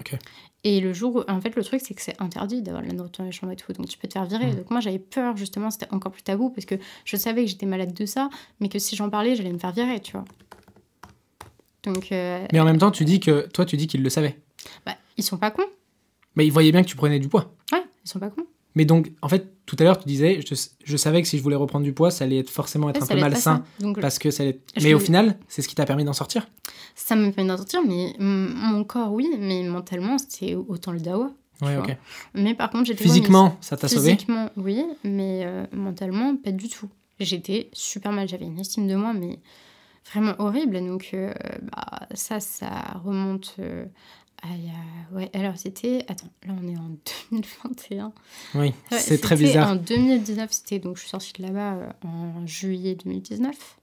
Ok. Et le jour où, en fait, le truc, c'est que c'est interdit d'avoir de la nourriture dans les chambres et tout. Donc, tu peux te faire virer. Donc, moi, j'avais peur, justement, c'était encore plus tabou parce que je savais que j'étais malade de ça, mais que si j'en parlais, j'allais me faire virer, tu vois. Donc. Mais en même temps, tu dis qu'ils le savaient. Bah, ils sont pas cons. Mais ils voyaient bien que tu prenais du poids. Ouais, ils sont pas cons. Mais donc, en fait, tout à l'heure, tu disais, je savais que si je voulais reprendre du poids, ça allait forcément être un peu malsain. Parce que ça allait... Mais au final, c'est ce qui t'a permis d'en sortir. Ça m'a permis d'en sortir, mais mon corps, oui, mais mentalement, c'était autant le dawa. Ouais, ok. Mais par contre, j'étais... Physiquement, ça t'a sauvé ? Physiquement, oui, mais mentalement, pas du tout. J'étais super mal, j'avais une estime de moi, mais vraiment horrible. Donc, ça remonte... ouais, alors c'était... Attends, là on est en 2021. Oui, c'est très bizarre. En 2019, donc je suis sortie de là-bas en juillet 2019.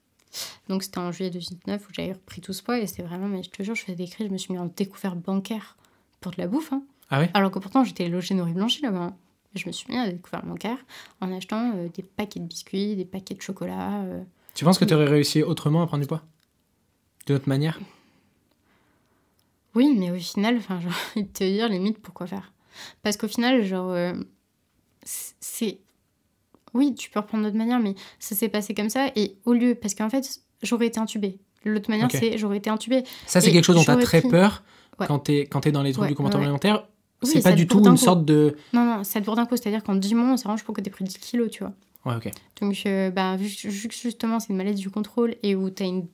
Donc c'était en juillet 2019 où j'avais repris tout ce poids et c'était vraiment... Mais je te jure, je faisais des crises, je me suis mis en découvert bancaire pour de la bouffe. Hein. Ah oui ? Alors que pourtant j'étais logée Nori Blanchi là-bas. Hein. Je me suis mis à découvert bancaire en achetant des paquets de biscuits, des paquets de chocolat. Tu penses que tu aurais réussi autrement à prendre du poids ? De notre manière ? Oui, mais au final, j'ai envie de te dire, limite, pourquoi faire ? Parce qu'au final, c'est... Oui, tu peux reprendre d'autres manières, mais ça s'est passé comme ça. Et au lieu... Parce qu'en fait, j'aurais été intubée. L'autre manière, c'est j'aurais été intubée. Ça, c'est quelque chose dont tu as très peur quand t'es dans les troubles du comportement alimentaire. Oui, c'est pas du tout une sorte de... Non, ça te bourre d'un coup. C'est-à-dire qu'en 10 mois, on s'arrange pour que t'aies pris 10 kilos, tu vois. Ouais, ok. Donc, vu que justement, c'est une maladie du contrôle et où t'as une...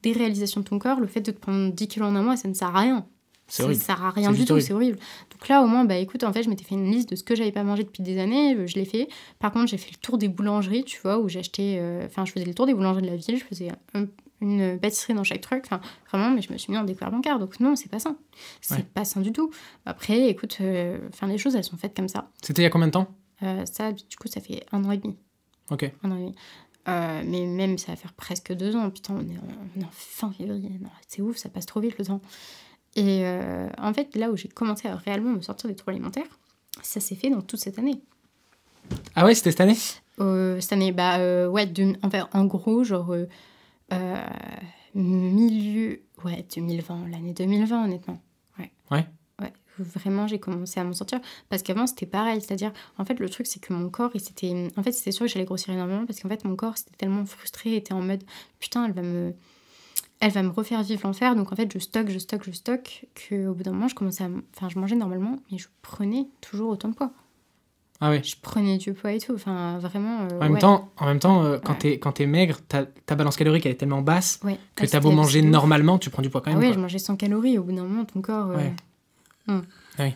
des réalisations de ton corps, le fait de te prendre 10 kilos en un mois, ça ne sert à rien. C'est horrible. Ça sert à rien du tout, c'est horrible. Donc là, au moins, écoute, en fait, je m'étais fait une liste de ce que j'avais pas mangé depuis des années, je l'ai fait. Par contre, j'ai fait le tour des boulangeries, tu vois, où j'achetais... je faisais le tour des boulangeries de la ville, je faisais une pâtisserie dans chaque truc, vraiment, mais je me suis mis en découvert bancaire, donc non, c'est pas sain. C'est pas sain du tout. Après, écoute, les choses, elles sont faites comme ça. C'était il y a combien de temps ? Ça, du coup, ça fait 1 an et demi. Ok. 1 an et demi. Mais même ça va faire presque 2 ans. Putain, on est en fin février. Non, c'est ouf, ça passe trop vite le temps. Et en fait, là où j'ai commencé à réellement me sortir des troubles alimentaires, ça s'est fait dans toute cette année. Ah ouais, c'était cette année ? Cette année, en gros, milieu... Ouais, 2020, l'année 2020, honnêtement. Ouais. Vraiment, j'ai commencé à m'en sortir. Parce qu'avant, c'était pareil. C'est-à-dire, en fait, le truc, c'est que mon corps, c'était sûr que j'allais grossir énormément. Parce qu'en fait, mon corps, c'était tellement frustré, était en mode, putain, elle va me refaire vivre l'enfer. Donc, en fait, je stocke. Qu'au bout d'un moment, je mangeais normalement, mais je prenais toujours autant de poids. Ah ouais. Je prenais du poids et tout. Enfin, vraiment... En même temps, quand t'es maigre, ta balance calorique, elle est tellement basse que t'as beau manger normalement, tu prends du poids quand même. Ah ouais, je mangeais 100 calories. Au bout d'un moment, ton corps... Oui.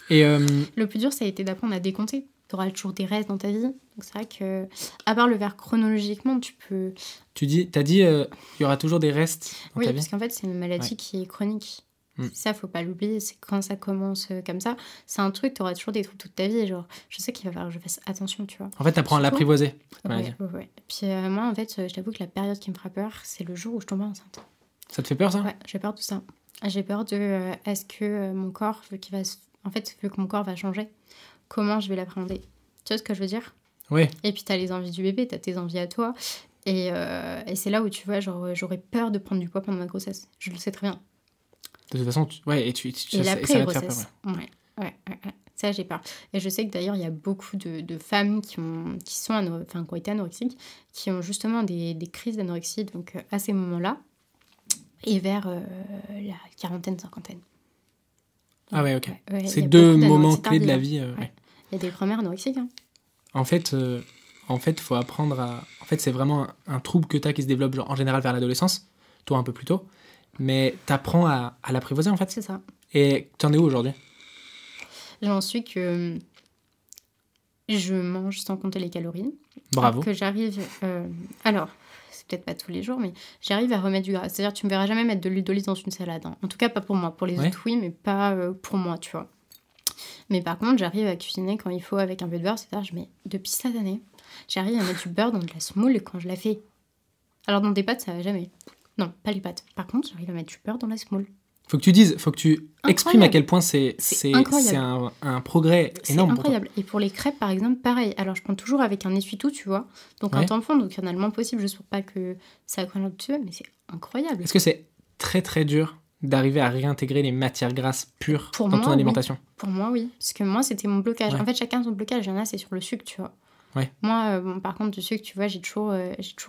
Et le plus dur, ça a été d'apprendre à décompter. Tu auras toujours des restes dans ta vie. Donc c'est vrai que, à part le faire chronologiquement, tu peux... T'as dit, il y aura toujours des restes dans ta vie. Oui, parce qu'en fait, c'est une maladie qui est chronique. Ça, faut pas l'oublier. C'est quand ça commence comme ça, c'est un truc, tu auras toujours des trucs toute ta vie. Genre, je sais qu'il va falloir que je fasse attention, tu vois. En fait, t'apprends à l'apprivoiser. Ouais. Puis moi, en fait, je t'avoue que la période qui me fera peur, c'est le jour où je tombe enceinte. Ça te fait peur, ça ? Ouais, j'ai peur de ça. J'ai peur de est-ce que mon corps, vu que mon corps va changer, comment je vais l'appréhender. Tu vois ce que je veux dire ? Oui. Et puis t'as les envies du bébé, t'as tes envies à toi. Et c'est là où tu vois, j'aurais peur de prendre du poids pendant ma grossesse. Je le sais très bien. De toute façon, et l'après-grossesse. Ouais. Ça, j'ai peur. Et je sais que d'ailleurs, il y a beaucoup de femmes qui ont été anorexiques, qui ont justement des crises d'anorexie, donc à ces moments-là. Et vers la quarantaine, cinquantaine. Ah ouais, ok. C'est 2 moments clés de la vie. Il y a des premières anorexiques. Hein. En fait, faut apprendre à... En fait, c'est vraiment un trouble que tu as qui se développe en général vers l'adolescence, toi un peu plus tôt. Mais tu apprends à l'apprivoiser, en fait. C'est ça. Et tu en es où aujourd'hui ? J'en suis que je mange sans compter les calories. Bravo. Que j'arrive... Alors... c'est peut-être pas tous les jours, mais j'arrive à remettre du gras. C'est-à-dire, tu me verras jamais mettre de l'huile d'olive dans une salade. Hein. En tout cas, pas pour moi. Pour les autres, oui, mais pas pour moi, tu vois. Mais par contre, j'arrive à cuisiner quand il faut avec un peu de beurre. C'est-à-dire, depuis cette année, j'arrive à mettre du beurre dans de la semoule quand je la fais. Alors, dans des pâtes, ça va jamais. Non, pas les pâtes. Par contre, j'arrive à mettre du beurre dans la semoule. Faut que tu exprimes à quel point c'est un progrès énorme. C'est incroyable. Et pour les crêpes, par exemple, pareil. Alors, je prends toujours avec un essuie-tout, tu vois. Donc, un tampon, donc il y en a le moins possible, juste pour pas que ça colle dessus. Mais c'est incroyable. Est-ce que c'est très, très dur d'arriver à réintégrer les matières grasses pures dans ton alimentation? Oui. Pour moi, oui. Parce que moi, c'était mon blocage. En fait, chacun son blocage. Il y en a, c'est sur le sucre, tu vois. Ouais. Moi, par contre, du sucre, tu vois, j'ai toujours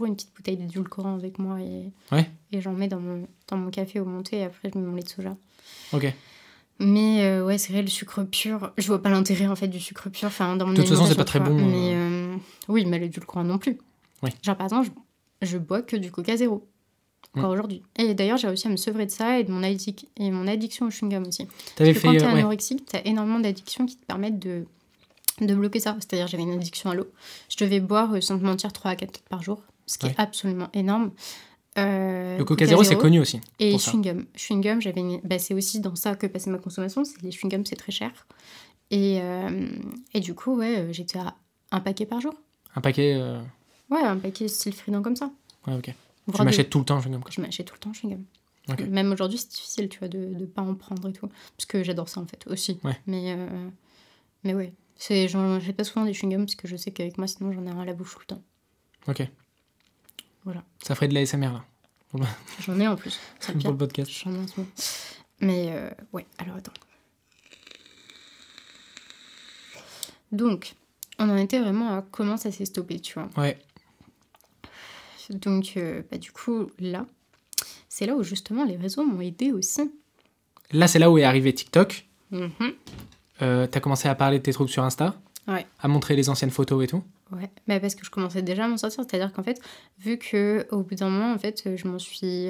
une petite bouteille d'édulcorant avec moi et j'en mets dans mon café au monté et après, je mets mon lait de soja. Ok. Mais ouais, c'est vrai, le sucre pur, je vois pas l'intérêt en fait du sucre pur. Enfin, dans mon de toute façon, c'est pas très bon. Mais oui, mais l'édulcorant non plus. Oui. Genre, par exemple, je bois que du Coca zéro. Encore aujourd'hui. Et d'ailleurs, j'ai réussi à me sevrer de ça et de mon addiction au chewing-gum aussi. Parce que quand t'es anorexique, t'as énormément d'addictions qui te permettent de bloquer ça. C'est-à-dire, j'avais une addiction à l'eau. Je devais boire, sans te mentir, 3 à 4 litres par jour, ce qui est absolument énorme. Le Coca zéro, c'est connu aussi. Et chewing-gum. Chewing-gum, c'est aussi dans ça que passait ma consommation. Les chewing-gums, c'est très cher. Et du coup, ouais, j'étais à un paquet par jour. Un paquet Ouais, un paquet style Freedom comme ça. Ouais, ok. Tu m'achètes tout le temps chewing-gum? Je m'achète tout le temps chewing-gum. Okay. Même aujourd'hui, c'est difficile, tu vois, de pas en prendre et tout. Parce que j'adore ça, en fait, aussi. Ouais. Mais ouais. J'achète pas souvent des chewing-gums parce que je sais qu'avec moi, sinon, j'en ai un à la bouche tout le temps. Ok. Voilà. Ça ferait de l'ASMR, là. J'en ai en plus. C'est pour le podcast. J'en ai en ce moment. Mais ouais, alors attends. Donc, on en était vraiment à comment ça s'est stoppé, tu vois. Ouais. Donc, du coup, là, c'est là où justement les réseaux m'ont aidé aussi. Là, c'est là où est arrivé TikTok. Mm-hmm. T'as commencé à parler de tes trucs sur Insta. Ouais. À montrer les anciennes photos et tout. Ouais, parce que je commençais déjà à m'en sortir. C'est-à-dire qu'en fait, vu qu'au bout d'un moment, en fait, je m'en suis,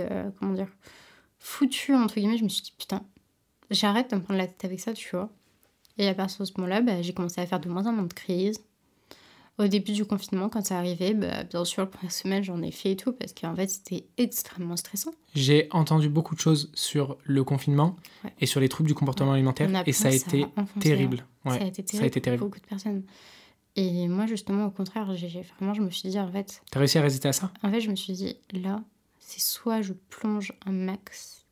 foutue, entre guillemets, je me suis dit, putain, j'arrête de me prendre la tête avec ça, tu vois. Et à partir de ce moment-là, j'ai commencé à faire de moins en moins de crises. Au début du confinement, quand ça arrivait, bien sûr, la première semaine, j'en ai fait et tout, parce qu'en fait, c'était extrêmement stressant. J'ai entendu beaucoup de choses sur le confinement et sur les troubles du comportement alimentaire, et ça a été terrible. Ouais, ça a été terrible. Pour beaucoup de personnes. Et moi, justement, au contraire, je me suis dit, en fait... T'as réussi à résister à ça? En fait, je me suis dit, là, c'est soit je plonge un max,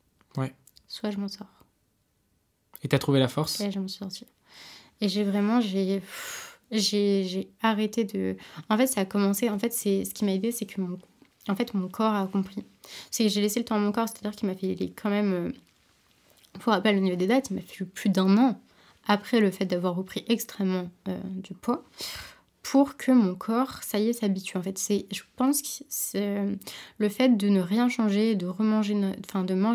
soit je m'en sors. Et t'as trouvé la force? Et je m'en suis sortie. Et j'ai arrêté de... En fait, ça a commencé... En fait, ce qui m'a aidée, c'est que mon corps a compris. C'est que j'ai laissé le temps à mon corps, c'est-à-dire qu'il m'a fait quand même... Pour rappel, au niveau des dates, il m'a fait plus d'1 an après le fait d'avoir repris extrêmement du poids, pour que mon corps, ça y est, s'habitue. En fait, je pense que c'est le fait de ne rien changer, de manger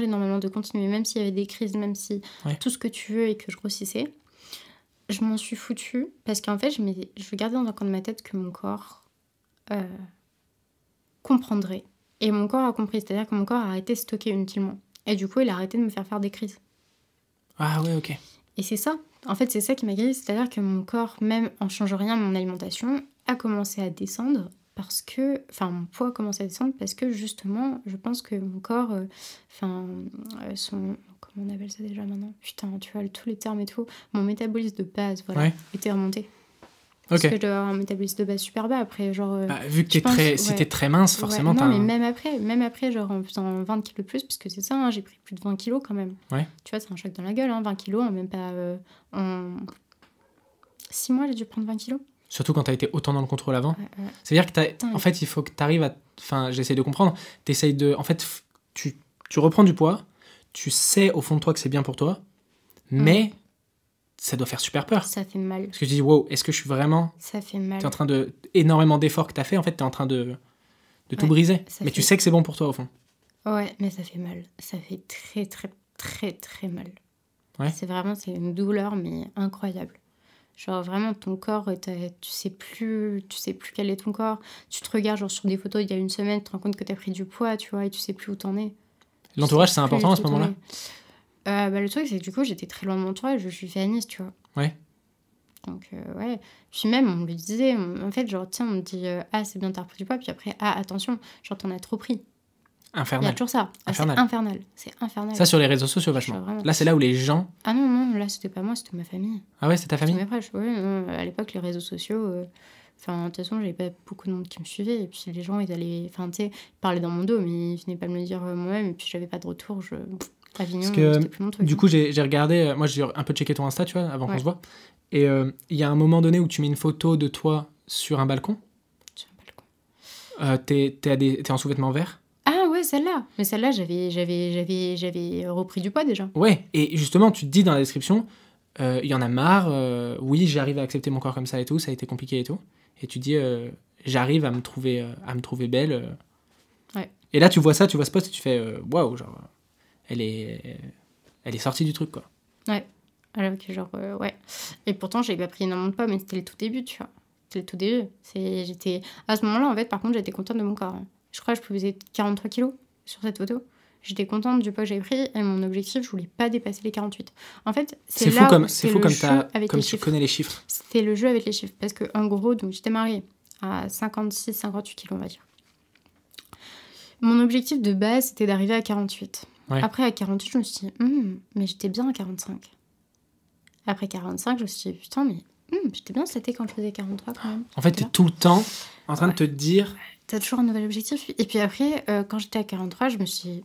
normalement, de continuer, même s'il y avait des crises, même si tout ce que tu veux et que je grossissais, je m'en suis foutue, parce qu'en fait, je gardais dans un coin de ma tête que mon corps comprendrait. Et mon corps a compris, c'est-à-dire que mon corps a arrêté de stocker inutilement. Et du coup, il a arrêté de me faire des crises. Ah ouais, ok. Et c'est ça. En fait, c'est ça qui m'a guérie. C'est-à-dire que mon corps, même en changeant rien à mon alimentation, a commencé à descendre parce que... Enfin, mon poids a commencé à descendre parce que, justement, je pense que mon corps... Comment on appelle ça déjà maintenant? Putain, tu vois, tous les termes et tout. Mon métabolisme de base, était remonté. Parce que je dois avoir un métabolisme de base super bas. Après, genre... vu que si t'es très mince, forcément... Non, mais même après, genre en faisant 20 kilos de plus, parce que c'est ça, hein, j'ai pris plus de 20 kilos quand même. Ouais. Tu vois, c'est un choc dans la gueule, hein, 20 kilos, en même pas... en 6 mois, j'ai dû prendre 20 kilos. Surtout quand t'as été autant dans le contrôle avant. C'est-à-dire que en fait, il faut que t'arrives à... Enfin, j'essaie de comprendre. T'essayes de... En fait, tu reprends du poids, tu sais au fond de toi que c'est bien pour toi, mais... Ça doit faire super peur. Ça fait mal. Parce que je dis, wow, est-ce que je suis vraiment... Ça fait mal. T'es en train de... Énormément d'efforts que t'as fait, en fait, t'es en train de tout briser. Mais tu sais que c'est bon pour toi, au fond. Ouais, mais ça fait mal. Ça fait très, très, très, très mal. Ouais. C'est une douleur, mais incroyable. Genre, vraiment, ton corps, tu sais plus quel est ton corps. Tu te regardes, genre, sur des photos il y a une semaine, tu te rends compte que t'as pris du poids, tu vois, et tu sais plus où t'en es. L'entourage, c'est important à ce moment-là? Le truc, c'est que du coup, j'étais très loin de mon entourage, je suis féministe, tu vois. Ouais. Donc, ouais. Puis même, on me le disait, en fait, genre, tiens, on me dit, c'est bien, t'as repris du poids, puis après, attention, genre, t'en as trop pris. Infernal. Il y a toujours ça. Infernal. C'est infernal. Ça, sur les réseaux sociaux, vachement. Là, c'est là où les gens... Ah non, là, c'était pas moi, c'était ma famille. Ah ouais, c'était ta famille? C'était mes proches, ouais. À l'époque, les réseaux sociaux... Enfin, de toute façon, j'avais pas beaucoup de monde qui me suivait. Et puis, les gens, ils allaient... Enfin, tu sais, ils parlaient dans mon dos, mais ils venaient pas me le dire moi-même. Et puis, j'avais pas de retour. Avignon, c'était plus mon truc. Du coup, j'ai regardé... Moi, j'ai un peu checké ton Insta, tu vois, avant qu'on se voit. Et il y a un moment donné où tu mets une photo de toi sur un balcon. Sur un balcon. T'es en sous-vêtements verts. Ah ouais, celle-là. Mais celle-là, j'avais repris du poids, déjà. Ouais, et justement, tu te dis dans la description... Il y en a marre, oui, j'arrive à accepter mon corps comme ça et tout, ça a été compliqué et tout. Et tu dis, j'arrive à me trouver belle. Ouais. Et là, tu vois ça, tu vois ce post et tu fais, waouh, genre, elle est sortie du truc, quoi. Ouais. Alors que genre, ouais. Et pourtant, j'avais pas pris énormément de poids, mais c'était le tout début, tu vois. C'était le tout début. J'étais... À ce moment-là, en fait, par contre, j'étais contente de mon corps. Hein. Je crois que je pesais 43 kilos sur cette photo. J'étais contente du poids que j'avais pris et mon objectif, je voulais pas dépasser les 48. En fait, c'est fou comme tu connais les chiffres. C'était le jeu avec les chiffres. Parce qu'en gros, donc, j'étais mariée à 56-58 kilos, on va dire. Mon objectif de base, c'était d'arriver à 48. Ouais. Après, à 48, je me suis dit, mais j'étais bien à 45. Après 45, je me suis dit, putain, mais j'étais bien c'était quand je faisais 43 quand même. En fait, t'es tout le temps en train de te dire... T'as toujours un nouvel objectif. Et puis après, quand j'étais à 43, je me suis dit,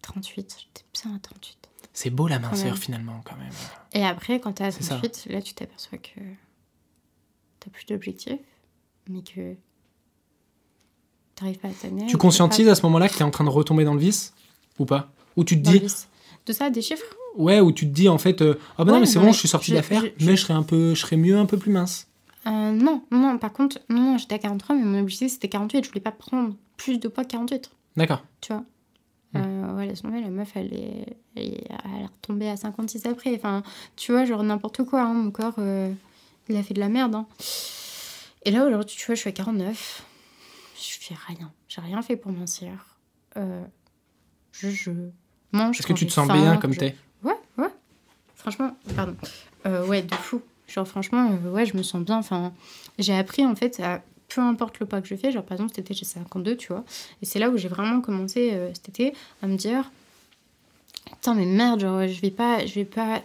38, j'étais bien à 38. C'est beau la minceur finalement quand même. Et après, quand t'es à 38, là tu t'aperçois que t'as plus d'objectifs, mais que t'arrives pas à t'amener. Tu conscientises à ce moment-là que t'es en train de retomber dans le vice ou pas? Ou tu te dis... De ça, des chiffres? Ouais, ou tu te dis en fait, non mais c'est bon, je suis sortie d'affaires, mais je serais mieux un peu plus mince. Non, par contre, non, j'étais à 43, mais mon objectif c'était 48, je voulais pas prendre plus de poids que 48. D'accord. Tu vois. Ouais, laisse tomber, la meuf, elle est retombée à 56 après. Enfin, tu vois, genre n'importe quoi, hein, mon corps, il a fait de la merde. Hein. Et là, aujourd'hui, tu vois, je suis à 49. Je fais rien. J'ai rien fait pour mincir. Je mange. Est-ce que tu te sens bien comme t'es? Ouais. Franchement, pardon. Ouais, de fou. Genre, franchement, ouais, je me sens bien. Enfin, j'ai appris, en fait, à... peu importe le pas que je fais, genre par exemple cet été j'ai 52, tu vois, et c'est là où j'ai vraiment commencé cet été à me dire putain mais merde, genre je vais pas,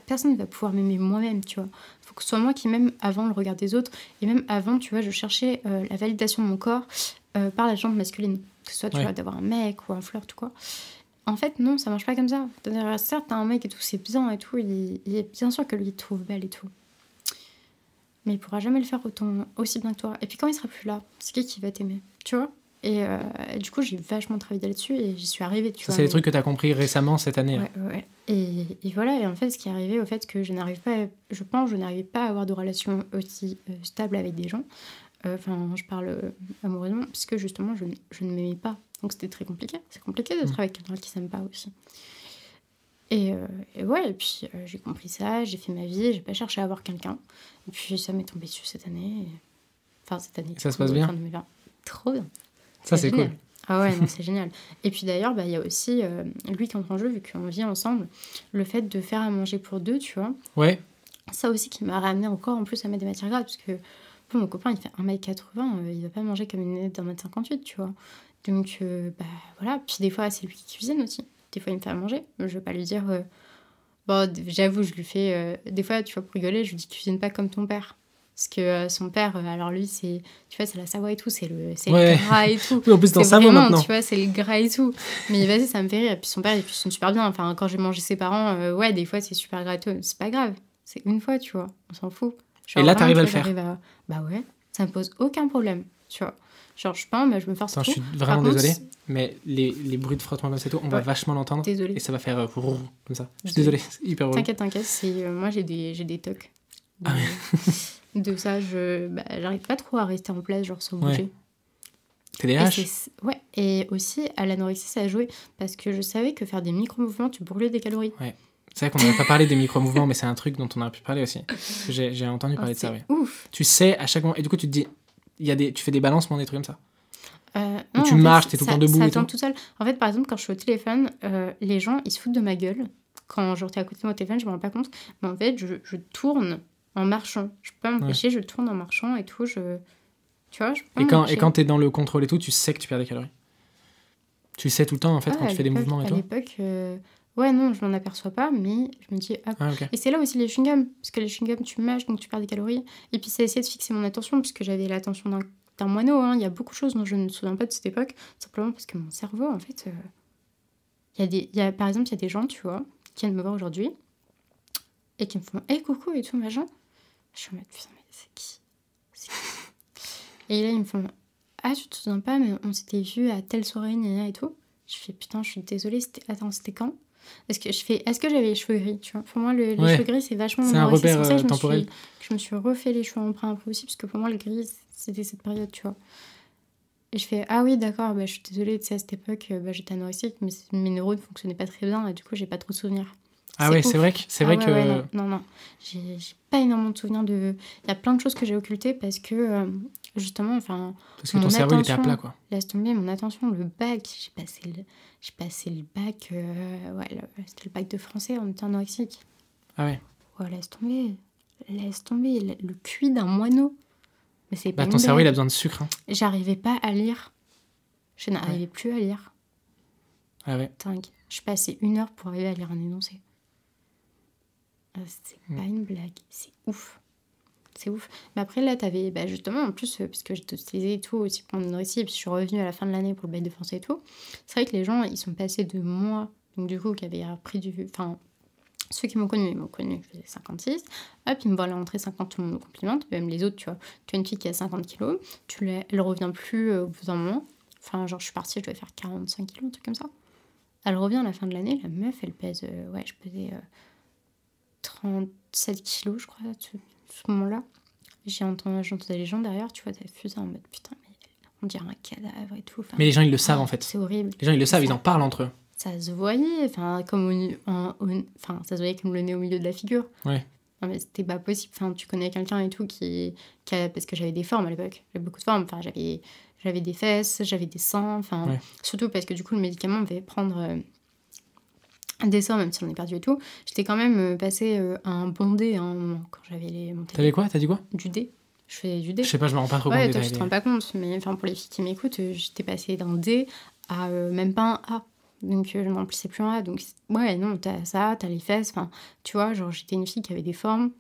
personne ne va pouvoir m'aimer moi-même, tu vois, faut que ce soit moi qui m'aime avant le regard des autres, et même avant, tu vois, je cherchais la validation de mon corps par la jambe masculine, que ce soit tu vois, d'avoir un mec ou un flirt ou quoi. En fait non, ça marche pas comme ça. C'est-à-dire, certes t'as un mec et tout, c'est bien et tout, il est bien sûr que lui il te trouve belle et tout, mais il pourra jamais le faire aussi bien que toi. Et puis quand il sera plus là, c'est qui va t'aimer, tu vois. Et du coup, j'ai vachement travaillé là-dessus et j'y suis arrivée, tu vois. C'est des trucs que t'as compris récemment cette année. Ouais. Et voilà, et en fait, ce qui est arrivé au fait que je n'arrivais pas à avoir de relation aussi stable avec des gens. Enfin, je parle amoureusement, puisque justement, je ne m'aimais pas. Donc c'était très compliqué. C'est compliqué d'être avec quelqu'un qui s'aime pas aussi. Et ouais, et puis j'ai compris ça, j'ai fait ma vie, j'ai pas cherché à avoir quelqu'un. Et puis ça m'est tombé dessus cette année. Enfin, cette année. Ça se passe bien? 2020. Trop bien. Ça, c'est cool. Ah ouais, non, c'est génial. Et puis d'ailleurs, il y a aussi lui qui entre en jeu, vu qu'on vit ensemble, le fait de faire à manger pour deux, tu vois. Ouais. Ça aussi qui m'a ramené encore en plus à mettre des matières grasses, parce que bon, mon copain, il fait 1m80, il va pas manger comme une nette d'1m58, tu vois. Donc, voilà. Puis des fois, c'est lui qui cuisine aussi. Des fois, il me fait à manger. Je vais pas lui dire... Bon, j'avoue, je lui fais... des fois, tu vois, pour rigoler, je lui dis « Cuisine pas comme ton père ». Parce que son père, alors lui, c'est... Tu vois, c'est la Savoie et tout, c'est le gras et tout. Oui, en plus, dans Savoie maintenant. Tu vois, c'est le gras et tout. Mais vas-y, ça me fait rire. Et puis son père, il cuisine super bien. Enfin, quand j'ai mangé ses parents, ouais, des fois, c'est super gras et tout. C'est pas grave. C'est une fois, tu vois. On s'en fout. Genre, et là, t'arrives à le faire. Bah ouais, ça me pose aucun problème, tu vois. Genre, je peins, mais je me force tout. Je suis vraiment désolée, mais les bruits de frottement comme ça, on va vachement l'entendre. Désolée. Et ça va faire comme ça. Je suis désolée, c'est hyper relou. T'inquiète, moi j'ai des tocs. De ça, j'arrive pas trop à rester en place, genre sans bouger. TDAH. Ouais, et aussi à l'anorexie, ça a joué, parce que je savais que faire des micro-mouvements, tu brûlais des calories. Ouais. C'est vrai qu'on n'avait pas parlé des micro-mouvements, mais c'est un truc dont on aurait pu parler aussi. J'ai entendu parler de ça, oui. Ouf. Tu sais, à chaque moment, et du coup, tu te dis, tu fais des balancements, des trucs comme ça. Ou tu marches, t'es tout le temps debout. Ça et tout. tout seul. En fait, par exemple, quand je suis au téléphone, les gens, ils se foutent de ma gueule. Quand genre, t'es à côté de moi au téléphone, je me rends pas compte. Mais en fait, je tourne en marchant. Je peux pas m'empêcher, je tourne en marchant et tout. Tu vois, je peux et quand t'es dans le contrôle et tout, tu sais que tu perds des calories. Tu sais tout le temps, en fait, quand tu fais des mouvements et tout. À l'époque, Ouais, non, je m'en aperçois pas, mais je me dis, hop. Okay. Et c'est là aussi les chewing-gums, parce que les chewing-gums, tu mâches, donc tu perds des calories. Et puis, c'est essayer de fixer mon attention, puisque j'avais l'attention d'un moineau. Hein. Il y a beaucoup de choses dont je ne me souviens pas de cette époque, simplement parce que mon cerveau, en fait... par exemple, il y a des gens, tu vois, qui viennent me voir aujourd'hui, et qui me font « Hey, coucou » et tout, machin. Je suis en mode « Putain, mais c'est qui ? Et là, ils me font « Ah, tu te souviens pas, mais on s'était vu à telle soirée, et tout. » Je fais « Putain, je suis désolée, attends, c'était quand ?» Est-ce que j'avais les cheveux gris, tu vois. Pour moi, les cheveux gris, c'est vachement... C'est un repère temporel. Je me suis refait les cheveux en brun après aussi, parce que pour moi, le gris, c'était cette période, tu vois. Et je fais « Ah oui, d'accord, bah, je suis désolée, tu sais, à cette époque, j'étais anorexique, mais mes neurones ne fonctionnaient pas très bien, et du coup, j'ai pas trop de souvenirs. » Ah ouais, c'est vrai que... Ouais, non. J'ai pas énormément de souvenirs de... Il y a plein de choses que j'ai occultées parce que, justement, enfin... Parce que ton cerveau, il était à plat, quoi. Laisse tomber, mon attention, le bac, j'ai passé le bac... c'était le bac de français en étant anorexique. Ah ouais. Ouais, laisse tomber. Le QI d'un moineau. Mais c'est pas ton cerveau, il a besoin de sucre. Hein. J'arrivais pas à lire. Je n'arrivais plus à lire. Ah ouais. Dingue. Je passais 1 heure pour arriver à lire un énoncé. C'est pas une blague, c'est ouf. Mais après, là, t'avais, justement, en plus, puisque j'étais hospitalisée et tout, aussi pour mon anorexique, et puis je suis revenue à la fin de l'année pour le bac de français et tout, c'est vrai que les gens, ils sont passés de moi, donc du coup, qui avaient pris du... Enfin, ceux qui m'ont connue, je faisais 56, hop, ils me voient à la rentrée 50, tout le monde me complimente, même les autres, tu vois. Tu as une fille qui a 50 kilos, elle revient plus au bout d'un moment, enfin, genre, je suis partie, je devais faire 45 kilos, un truc comme ça. Elle revient à la fin de l'année, la meuf, elle pèse, je pesais... 37 kilos, je crois, à ce moment-là. J'entendais les gens derrière, tu vois, t'avais fusé en mode putain, mais on dirait un cadavre et tout. Enfin, mais les gens, ils le savent en fait. C'est horrible. Les gens, ils le savent, ils en parlent entre eux. Ça se voyait, enfin, ça se voyait comme le nez au milieu de la figure. Ouais. Non, mais c'était pas possible. Enfin, tu connais quelqu'un et tout qui parce que j'avais des formes à l'époque. J'avais beaucoup de formes. Enfin, j'avais des fesses, j'avais des seins. Enfin, surtout parce que du coup, le médicament me fait prendre. Des seins, même si on est perdu et tout, j'étais quand même passée à un bondé à un moment, quand j'avais monté. T'avais quoi ? T'as dit quoi ? Du dé. Je faisais du dé. Je sais pas, je me rends pas trop compte. Ouais, toi, tu te rends pas compte, mais enfin, pour les filles qui m'écoutent, j'étais passée d'un D à même pas un A. Donc, je ne remplissais plus un A. Donc, ouais, non, t'as ça, t'as les fesses. Enfin, tu vois, genre, j'étais une fille qui avait des formes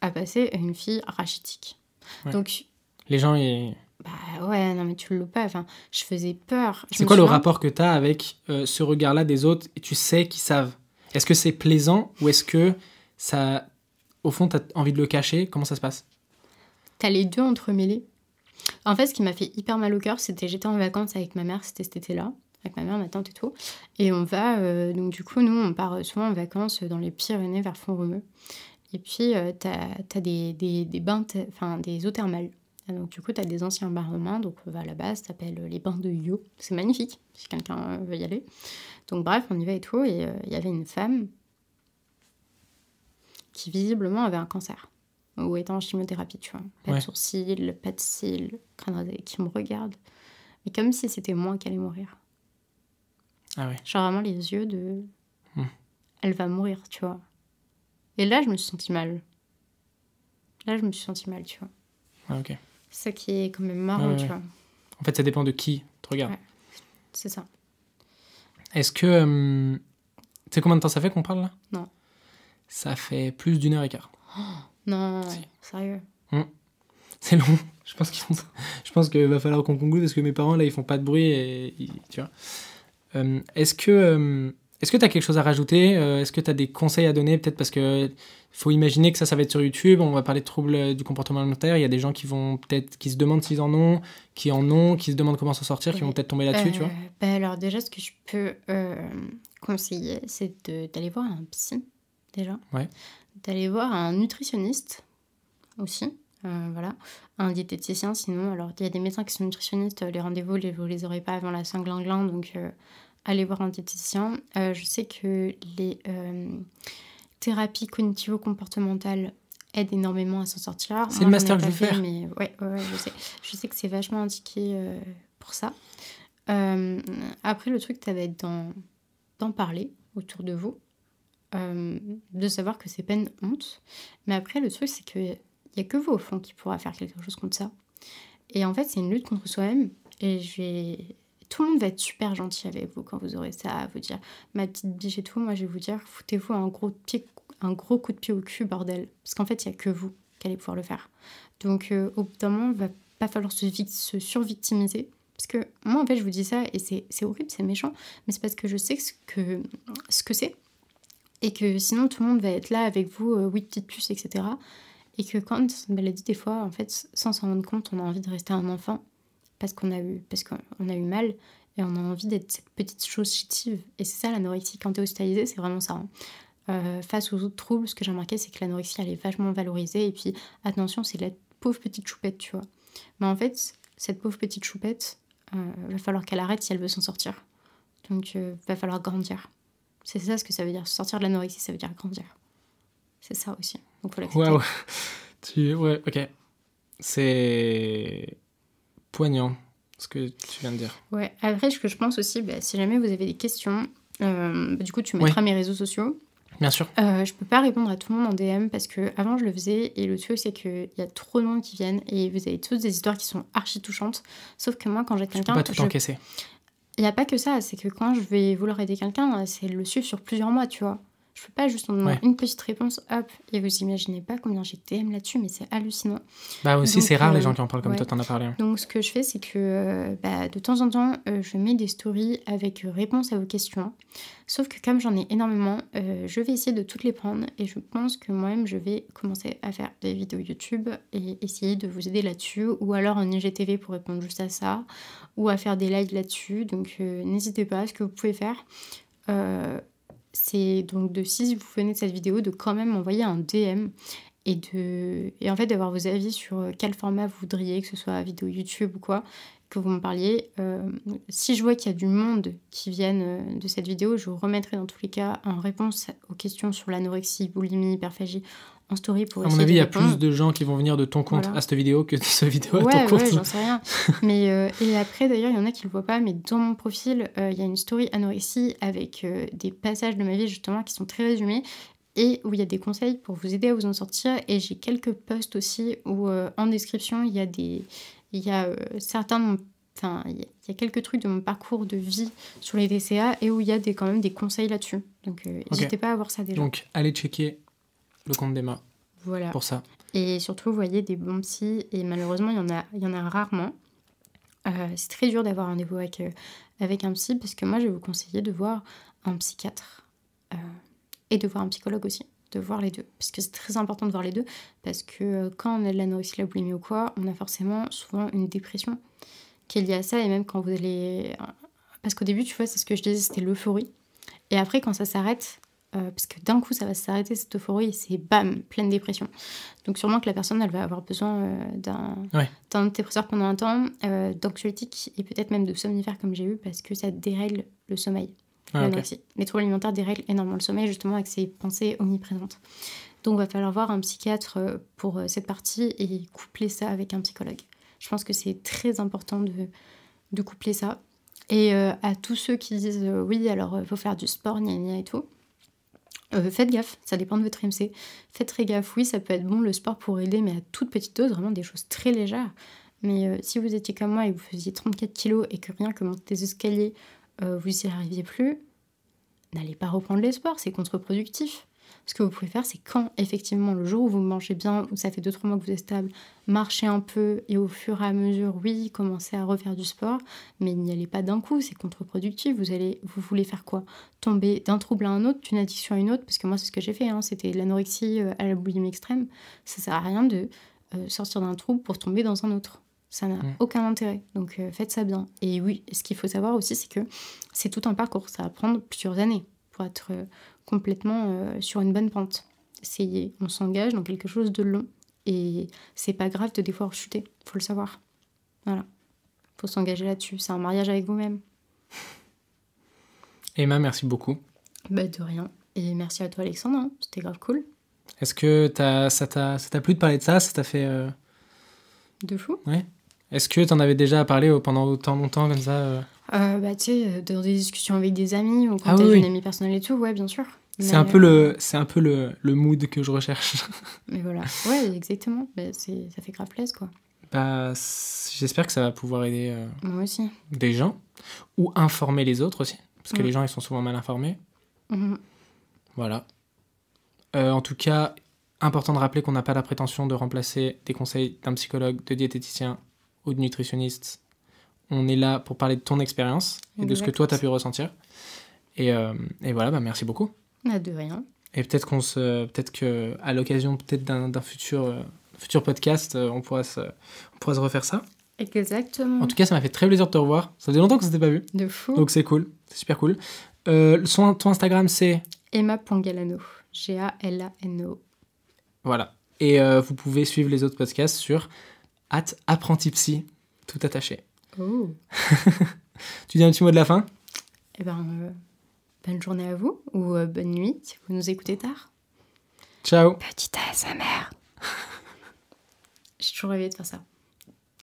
à passer à une fille rachitique. Ouais. Donc... Les gens, ils... Bah ouais, non mais tu le loues pas, enfin, je faisais peur. C'est quoi le rapport que t'as avec ce regard-là des autres et tu sais qu'ils savent ? Est-ce que c'est plaisant ou est-ce que ça, au fond, t'as envie de le cacher ? Comment ça se passe ? T'as les deux entremêlés. En fait, ce qui m'a fait hyper mal au cœur, c'était j'étais en vacances avec ma mère, c'était cet été-là, avec ma mère, ma tante et tout. Et on va, donc du coup, nous, on part souvent en vacances dans les Pyrénées vers Font-Romeu. Et puis, t'as des bains, enfin des eaux thermales. Donc du coup, tu as des anciens bains romains, donc là-bas, ça s'appelle les bains de Io. C'est magnifique, si quelqu'un veut y aller. Donc bref, on y va et tout, et il y avait une femme qui visiblement avait un cancer, ou était en chimiothérapie, tu vois. Pas de sourcils, pas de cils, crâne rasé, qui me regarde, mais comme si c'était moi qui allais mourir. Ah ouais. Genre vraiment les yeux de... Elle va mourir, tu vois. Et là, je me suis sentie mal. Tu vois. Ah ok. C'est ça qui est quand même marrant, tu vois. En fait, ça dépend de qui te regarde. Ouais, c'est ça. Est-ce que... tu sais combien de temps ça fait qu'on parle, là ? Non. Ça fait plus d'1h15. Oh, non, sérieux. C'est long. Je pense qu'il va falloir qu'on conclue parce que mes parents, là, ils font pas de bruit et... Tu vois. Est-ce que tu as quelque chose à rajouter ? Est-ce que tu as des conseils à donner ? Peut-être parce que faut imaginer que ça va être sur YouTube. On va parler de troubles du comportement alimentaire. Il y a des gens qui se demandent s'ils en ont, qui en ont, qui se demandent comment s'en sortir, qui vont peut-être tomber là-dessus, tu vois. Alors déjà, ce que je peux conseiller, c'est d'aller voir un psy, déjà. Ouais. D'aller voir un nutritionniste aussi. Voilà, un diététicien sinon. Alors, il y a des médecins qui sont nutritionnistes. Les rendez-vous, vous les aurez pas avant la Saint-Glinglin, donc... aller voir un diététicien. Je sais que les thérapies cognitivo-comportementales aident énormément à s'en sortir. C'est le master que je veux faire. Mais ouais, je sais. Je sais que c'est vachement indiqué pour ça. Après, le truc, ça va être d'en parler autour de vous, de savoir que c'est pas une honte. Mais après, le truc, c'est qu'il n'y a que vous, au fond, qui pourra faire quelque chose contre ça. Et en fait, c'est une lutte contre soi-même. Et tout le monde va être super gentil avec vous quand vous aurez ça à vous dire. Ma petite biche et tout, moi, je vais vous dire, foutez-vous un gros coup de pied au cul, bordel. Parce qu'en fait, il n'y a que vous qui allez pouvoir le faire. Donc, au bout d'un moment, il va pas falloir se survictimiser. Parce que moi, en fait, je vous dis ça, et c'est horrible, c'est méchant, mais c'est parce que je sais ce que c'est. Et que sinon, tout le monde va être là avec vous, oui, petite puce, etc. Et que quand cette maladie, des fois, en fait, sans s'en rendre compte, on a envie de rester un enfant parce qu'on a eu mal et on a envie d'être cette petite chose chétive. Et c'est ça l'anorexie. Quand t'es hospitalisé, c'est vraiment ça. Face aux autres troubles, ce que j'ai remarqué, c'est que l'anorexie, elle est vachement valorisée. Et puis, attention, c'est la pauvre petite choupette, tu vois. Mais en fait, cette pauvre petite choupette, va falloir qu'elle arrête si elle veut s'en sortir. Donc, va falloir grandir. C'est ça ce que ça veut dire. Sortir de l'anorexie, ça veut dire grandir. C'est ça aussi. Donc, faut l'accepter. Waouh. Ouais, ok. C'est poignant, ce que tu viens de dire. Ouais. Après, ce que je pense aussi, si jamais vous avez des questions, du coup, tu mettras mes réseaux sociaux. Bien sûr. Je peux pas répondre à tout le monde en DM parce que avant je le faisais et le truc c'est qu'il y a trop de monde qui viennent et vous avez toutes des histoires qui sont archi touchantes. Sauf que moi, quand j'ai quelqu'un... Tu peux pas tout encaisser. Il n'y a pas que ça, c'est que quand je vais vouloir aider quelqu'un, c'est le suivre sur plusieurs mois, tu vois. Je peux pas juste en donner une petite réponse, hop, et vous imaginez pas combien j'ai de DM là-dessus, mais c'est hallucinant. Bah aussi, c'est rare les gens qui en parlent comme toi, t'en as parlé. Donc ce que je fais, c'est que de temps en temps, je mets des stories avec réponse à vos questions. Sauf que comme j'en ai énormément, je vais essayer de toutes les prendre, et je pense que moi-même, je vais commencer à faire des vidéos YouTube et essayer de vous aider là-dessus, ou alors un IGTV pour répondre juste à ça, ou à faire des lives là-dessus. Donc n'hésitez pas, ce que vous pouvez faire... c'est donc si vous venez de cette vidéo, de quand même m'envoyer un DM et en fait d'avoir vos avis sur quel format vous voudriez, que ce soit vidéo YouTube ou quoi, que vous me parliez. Si je vois qu'il y a du monde qui viennent de cette vidéo, je vous remettrai dans tous les cas en réponse aux questions sur l'anorexie, boulimie, hyperphagie en story pour essayer de répondre. À mon avis, il y a plus de gens qui vont venir de ton compte à cette vidéo que de cette vidéo à ton compte. Ouais, j'en sais rien. Mais, et après, d'ailleurs, il y en a qui le voient pas, mais dans mon profil, il y a une story anorexie avec des passages de ma vie, justement, qui sont très résumés et où il y a des conseils pour vous aider à vous en sortir. Et j'ai quelques posts aussi où, en description, il y a quelques trucs de mon parcours de vie sur les TCA et où il y a quand même des conseils là-dessus. Donc, n'hésitez pas à voir ça déjà. Donc, allez checker le compte d'Emma. Voilà. Pour ça. Et surtout, vous voyez, des bons psys, et malheureusement, il y en a rarement. C'est très dur d'avoir un rendez-vous avec un psy, parce que moi, je vais vous conseiller de voir un psychiatre et de voir un psychologue aussi, de voir les deux. Parce que c'est très important de voir les deux, parce que quand on a de l'anorexie, la boulimie ou quoi, on a forcément souvent une dépression qui est liée à ça, et même quand vous allez... Parce qu'au début, tu vois, c'est ce que je disais, c'était l'euphorie. Et après, quand ça s'arrête... parce que d'un coup ça va s'arrêter cette euphorie et c'est bam, pleine dépression. Donc sûrement que la personne elle va avoir besoin d'un antidépresseur pendant un temps, d'anxiolytique et peut-être même de somnifère comme j'ai eu, parce que ça dérègle le sommeil. Okay. Les troubles alimentaires dérèglent énormément le sommeil, justement avec ces pensées omniprésentes. Donc il va falloir voir un psychiatre pour cette partie et coupler ça avec un psychologue. Je pense que c'est très important de coupler ça. Et à tous ceux qui disent oui alors il faut faire du sport, gna gna et tout, faites gaffe, ça dépend de votre IMC. Faites très gaffe, oui, ça peut être bon le sport pour aider, mais à toute petite dose, vraiment des choses très légères. Mais si vous étiez comme moi et que vous faisiez 34 kilos et que rien que monter des escaliers, vous n'y arriviez plus, n'allez pas reprendre les sports, c'est contre-productif. Ce que vous pouvez faire, c'est quand, effectivement, le jour où vous mangez bien, où ça fait 2-3 mois que vous êtes stable, marchez un peu et au fur et à mesure, oui, commencez à refaire du sport, mais n'y allez pas d'un coup, c'est contre-productif. Vous voulez faire quoi? Tomber d'un trouble à un autre, d'une addiction à une autre, parce que moi, c'est ce que j'ai fait, c'était l'anorexie à la boulimie extrême. Ça sert à rien de sortir d'un trouble pour tomber dans un autre. Ça n'a aucun intérêt, donc faites ça bien. Et oui, ce qu'il faut savoir aussi, c'est que c'est tout un parcours, ça va prendre plusieurs années pour être... complètement sur une bonne pente. On s'engage dans quelque chose de long et c'est pas grave de des fois chuter, faut le savoir. Voilà, faut s'engager là-dessus, c'est un mariage avec vous-même. Emma, merci beaucoup. De rien, et merci à toi Alexandre, c'était grave cool. Est-ce que ça t'a plu de parler de ça? Ça t'a fait... De fou. Ouais. Est-ce que t'en avais déjà parlé pendant autant longtemps comme ça tu sais, dans des discussions avec des amis ou quand t'as une amie personnelle et tout, ouais, bien sûr. C'est un peu le mood que je recherche. Mais voilà, ouais, exactement. Ça fait grave plaisir, quoi. J'espère que ça va pouvoir aider Moi aussi. des gens, ou informer les autres aussi, parce que les gens, ils sont souvent mal informés. Voilà. En tout cas, important de rappeler qu'on n'a pas la prétention de remplacer des conseils d'un psychologue, de diététicien ou de nutritionniste. On est là pour parler de ton expérience et de ce que toi, tu as pu ressentir. Et voilà, merci beaucoup. De rien. Et peut-être qu'à l'occasion d'un futur podcast, on pourra se refaire ça. Exactement. En tout cas, ça m'a fait très plaisir de te revoir. Ça faisait longtemps que je ne t'ai pas vu. De fou. Donc c'est cool, c'est super cool. Ton Instagram, c'est Emma.Galano. Galano. Voilà. Et vous pouvez suivre les autres podcasts sur @apprentypsy, tout attaché. Oh. Tu dis un petit mot de la fin ? Bonne journée à vous, ou bonne nuit, si vous nous écoutez tard. Ciao. Petite ASMR. J'ai toujours rêvé de faire ça.